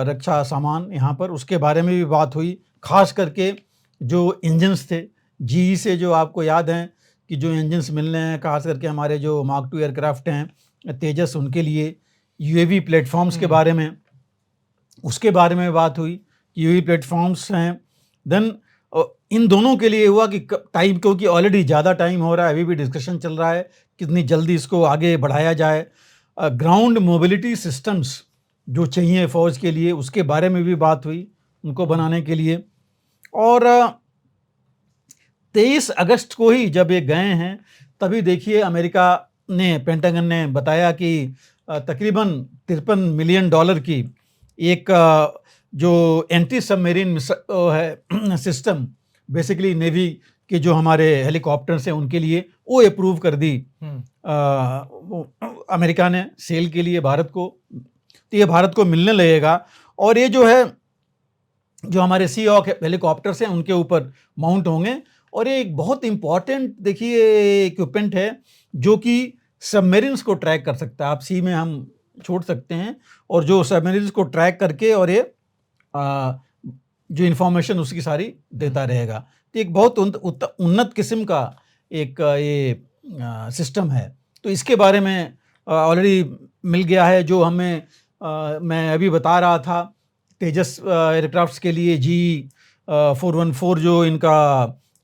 रक्षा सामान यहाँ पर, उसके बारे में भी बात हुई। खास करके जो इंजन्स थे जीई से, जो आपको याद हैं कि जो इंजन्स मिलने हैं, खास करके हमारे जो मार्क 2 एयरक्राफ्ट हैं तेजस, उनके लिए यूएवी प्लेटफॉर्म्स के बारे में, उसके बारे में बात हुई कि यूएवी प्लेटफॉर्म्स हैं। देन इन दोनों के लिए हुआ कि टाइम, क्योंकि ऑलरेडी ज़्यादा टाइम हो रहा है, अभी भी डिस्कशन चल रहा है कितनी जल्दी इसको आगे बढ़ाया जाए। ग्राउंड मोबिलिटी सिस्टम्स जो चाहिए फ़ौज के लिए, उसके बारे में भी बात हुई उनको बनाने के लिए। और 23 अगस्त को ही जब ये गए हैं, तभी देखिए अमेरिका ने, पेंटागन ने बताया कि तकरीबन $53 मिलियन की एक जो एंटी सबमरीन है सिस्टम, बेसिकली नेवी के जो हमारे हेलीकॉप्टर्स हैं उनके लिए, वो अप्रूव कर दी अमेरिका ने सेल के लिए भारत को। तो ये भारत को मिलने लगेगा, और ये जो है, जो हमारे सी हॉक हेलीकॉप्टर्स हैं उनके ऊपर माउंट होंगे। और ये एक बहुत इंपॉर्टेंट, देखिए, इक्विपमेंट है जो कि सबमरीन्स को ट्रैक कर सकता है। आप सी में हम छोड़ सकते हैं, और जो सबमरीन्स को ट्रैक करके और ये जो इंफॉर्मेशन उसकी सारी देता रहेगा। तो एक बहुत उन्नत किस्म का एक ये सिस्टम है। तो इसके बारे में ऑलरेडी मिल गया है, जो हमें मैं अभी बता रहा था तेजस एयरक्राफ्ट्स के लिए G414 जो इनका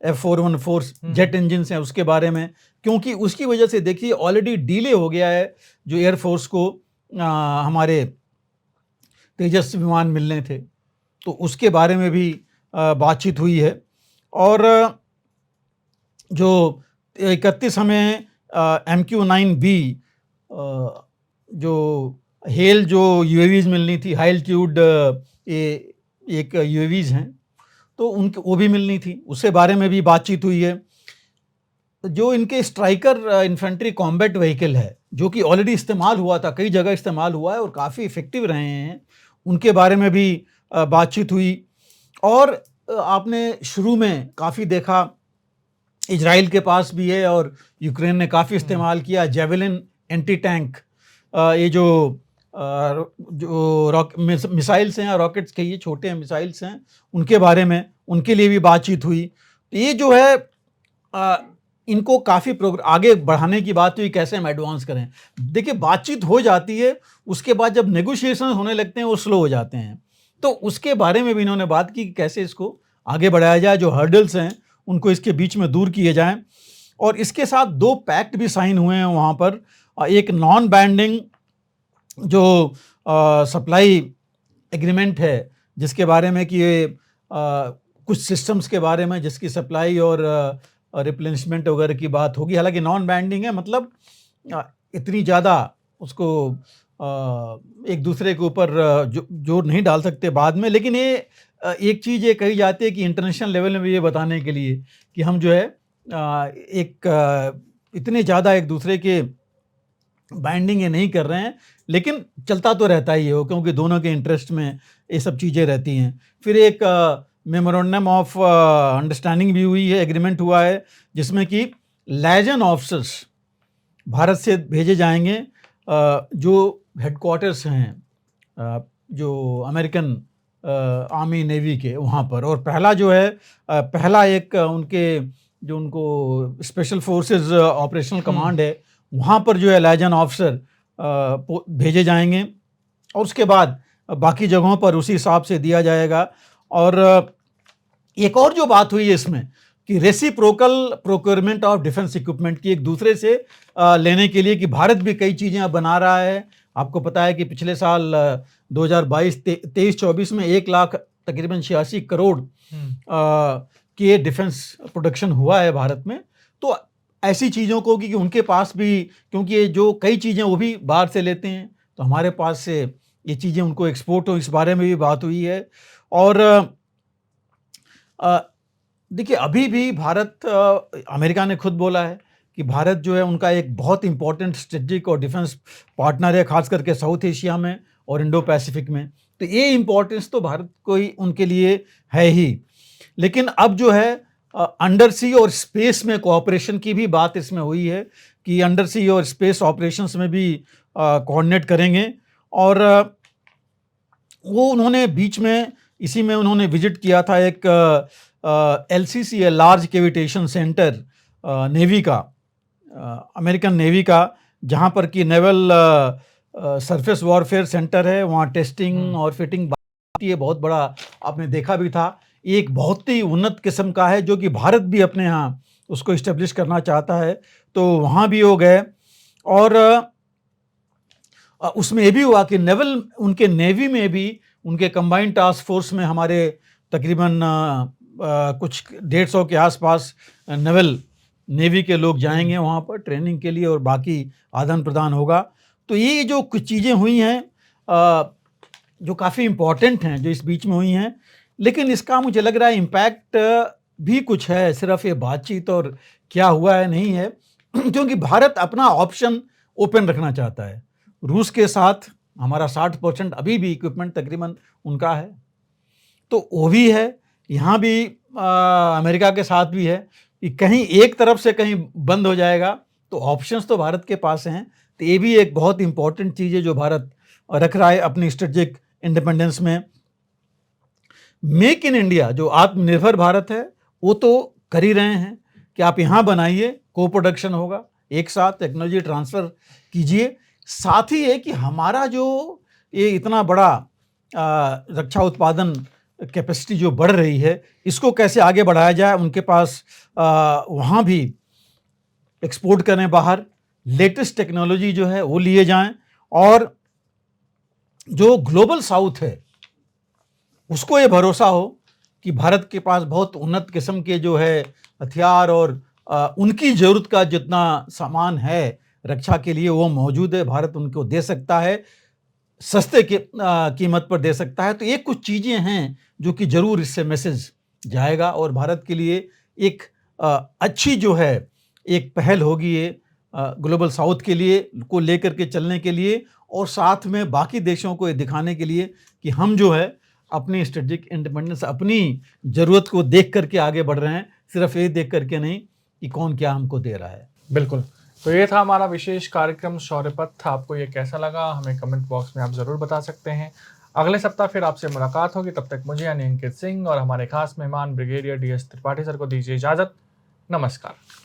F414 जेट इंजन्स हैं, उसके बारे में, क्योंकि उसकी वजह से देखिए ऑलरेडी डिले हो गया है जो एयरफोर्स को हमारे तेजस विमान मिलने थे। तो उसके बारे में भी बातचीत हुई है। और जो 31 हमें MQ-9B जो हेल जो यूएवीज मिलनी थी, हाई एल्टीट्यूड एक यूएवीज हैं, तो उनके वो भी मिलनी थी, उसके बारे में भी बातचीत हुई है। जो इनके स्ट्राइकर इन्फेंट्री कॉम्बैट व्हीकल है, जो कि ऑलरेडी इस्तेमाल हुआ था, कई जगह इस्तेमाल हुआ है और काफ़ी इफ़ेक्टिव रहे हैं, उनके बारे में भी बातचीत हुई। और आपने शुरू में काफ़ी देखा, इजराइल के पास भी है और यूक्रेन ने काफ़ी इस्तेमाल किया, जेवेलिन एंटी टैंक, ये जो मिसाइल्स हैं, रॉकेट्स के ये छोटे मिसाइल्स हैं, उनके बारे में, उनके लिए भी बातचीत हुई। तो ये जो है इनको काफ़ी आगे बढ़ाने की बात हुई, कैसे हम एडवांस करें। देखिए, बातचीत हो जाती है, उसके बाद जब नेगोशिएशन होने लगते हैं वो स्लो हो जाते हैं। तो उसके बारे में भी इन्होंने बात की कि कैसे इसको आगे बढ़ाया जाए, जो हर्डल्स हैं उनको इसके बीच में दूर किए जाएं। और इसके साथ 2 पैक्ट भी साइन हुए हैं वहाँ पर। एक नॉन बाइंडिंग जो सप्लाई एग्रीमेंट है, जिसके बारे में कि ये कुछ सिस्टम्स के बारे में जिसकी सप्लाई और रिप्लेनिशमेंट वगैरह की बात होगी। हालांकि नॉन बाइंडिंग है, मतलब इतनी ज़्यादा उसको एक दूसरे के ऊपर जोर नहीं डाल सकते बाद में। लेकिन ये एक चीज़ ये कही जाती है कि इंटरनेशनल लेवल में भी ये बताने के लिए कि हम जो है इतने ज़्यादा एक दूसरे के बाइंडिंग ये नहीं कर रहे हैं, लेकिन चलता तो रहता ही है, क्योंकि दोनों के इंटरेस्ट में ये सब चीज़ें रहती हैं। फिर एक मेमोरेंडम ऑफ अंडरस्टैंडिंग भी हुई है, एग्रीमेंट हुआ है, जिसमें कि लाइजन ऑफिसर्स भारत से भेजे जाएंगे जो हेडक्वार्टर्स हैं जो अमेरिकन आर्मी नेवी के वहाँ पर। और पहला जो है पहला एक जो उनको स्पेशल फोर्सेस ऑपरेशनल कमांड है, वहाँ पर जो है लाइजन ऑफिसर भेजे जाएंगे, और उसके बाद बाकी जगहों पर उसी हिसाब से दिया जाएगा। और एक और जो बात हुई है इसमें कि reciprocal procurement of defence equipment की, एक दूसरे से लेने के लिए, कि भारत भी कई चीज़ें अब बना रहा है। आपको पता है कि पिछले साल 2022-23-24 में 1 लाख तकरीबन 86 करोड़ के डिफेंस प्रोडक्शन हुआ है भारत में। तो ऐसी चीज़ों को कि उनके पास भी, क्योंकि ये जो कई चीज़ें वो भी बाहर से लेते हैं, तो हमारे पास से ये चीज़ें उनको एक्सपोर्ट हो, इस बारे में भी बात हुई है। और देखिए, अभी भी भारत, अमेरिका ने खुद बोला है कि भारत जो है उनका एक बहुत इंपॉर्टेंट स्ट्रेटजिक और डिफेंस पार्टनर है, खास करके साउथ एशिया में, और इंडो पैसिफिक में, तो ये इम्पोर्टेंस तो भारत को ही उनके लिए है ही। लेकिन अब जो है अंडर सी और स्पेस में कोऑपरेशन की भी बात इसमें हुई है कि अंडर सी और स्पेस ऑपरेशंस में भी कोऑर्डिनेट करेंगे। और वो उन्होंने बीच में इसी में उन्होंने विजिट किया था एक LCC है, लार्ज कैविटेशन सेंटर, नेवी का, अमेरिकन नेवी का, जहाँ पर कि नेवल सरफेस वॉरफेयर सेंटर है, वहाँ टेस्टिंग और फिटिंग होती है, बहुत बड़ा आपने देखा भी था। एक बहुत ही उन्नत किस्म का है जो कि भारत भी अपने यहाँ उसको इस्टेब्लिश करना चाहता है, तो वहाँ भी हो गए। और उसमें ये भी हुआ कि नेवल, उनके नेवी में भी, उनके कंबाइंड टास्क फोर्स में हमारे तकरीबन कुछ 150 के आसपास नेवल नेवी के लोग जाएंगे वहाँ पर ट्रेनिंग के लिए और बाकी आदान प्रदान होगा। तो ये जो कुछ चीज़ें हुई हैं जो काफ़ी इम्पॉर्टेंट हैं जो इस बीच में हुई हैं, लेकिन इसका मुझे लग रहा है इम्पैक्ट भी कुछ है, सिर्फ ये बातचीत और क्या हुआ है नहीं है, क्योंकि भारत अपना ऑप्शन ओपन रखना चाहता है। रूस के साथ हमारा 60% अभी भी इक्विपमेंट तकरीबन उनका है, तो वो भी है। यहाँ भी अमेरिका के साथ भी है कि कहीं एक तरफ से कहीं बंद हो जाएगा, तो ऑप्शंस तो भारत के पास हैं। तो ये भी एक बहुत इंपॉर्टेंट चीज़ है जो भारत रख रहा है अपनी स्ट्रेटेजिक इंडिपेंडेंस में। मेक इन इंडिया जो आत्मनिर्भर भारत है वो तो कर ही रहे हैं कि आप यहाँ बनाइए, को प्रोडक्शन होगा, एक साथ टेक्नोलॉजी ट्रांसफ़र कीजिए। साथ ही है कि हमारा जो ये इतना बड़ा रक्षा उत्पादन कैपेसिटी जो बढ़ रही है, इसको कैसे आगे बढ़ाया जाए। उनके पास वहाँ भी एक्सपोर्ट करें बाहर, लेटेस्ट टेक्नोलॉजी जो है वो लिए जाएं, और जो ग्लोबल साउथ है उसको ये भरोसा हो कि भारत के पास बहुत उन्नत किस्म के जो है हथियार और उनकी ज़रूरत का जितना सामान है रक्षा के लिए वो मौजूद है, भारत उनको दे सकता है, सस्ते कीमत पर दे सकता है। तो ये कुछ चीज़ें हैं जो कि ज़रूर इससे मैसेज जाएगा और भारत के लिए एक अच्छी जो है एक पहल होगी ये ग्लोबल साउथ के लिए को लेकर के चलने के लिए, और साथ में बाकी देशों को ये दिखाने के लिए कि हम जो है अपनी स्ट्रेटेजिक इंडिपेंडेंस, अपनी ज़रूरत को देख करके आगे बढ़ रहे हैं, सिर्फ ये देख करके नहीं कि कौन क्या हमको दे रहा है। बिल्कुल। तो ये था हमारा विशेष कार्यक्रम शौर्य पथ। आपको ये कैसा लगा हमें कमेंट बॉक्स में आप ज़रूर बता सकते हैं। अगले सप्ताह फिर आपसे मुलाकात होगी, तब तक मुझे यानी अंकित सिंह और हमारे खास मेहमान ब्रिगेडियर DS त्रिपाठी सर को दीजिए इजाज़त। नमस्कार।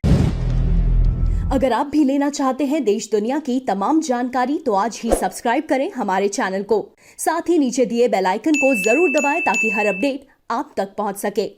अगर आप भी लेना चाहते हैं देश दुनिया की तमाम जानकारी तो आज ही सब्सक्राइब करें हमारे चैनल को। साथ ही नीचे दिए बेल आइकन को जरूर दबाएं ताकि हर अपडेट आप तक पहुंच सके।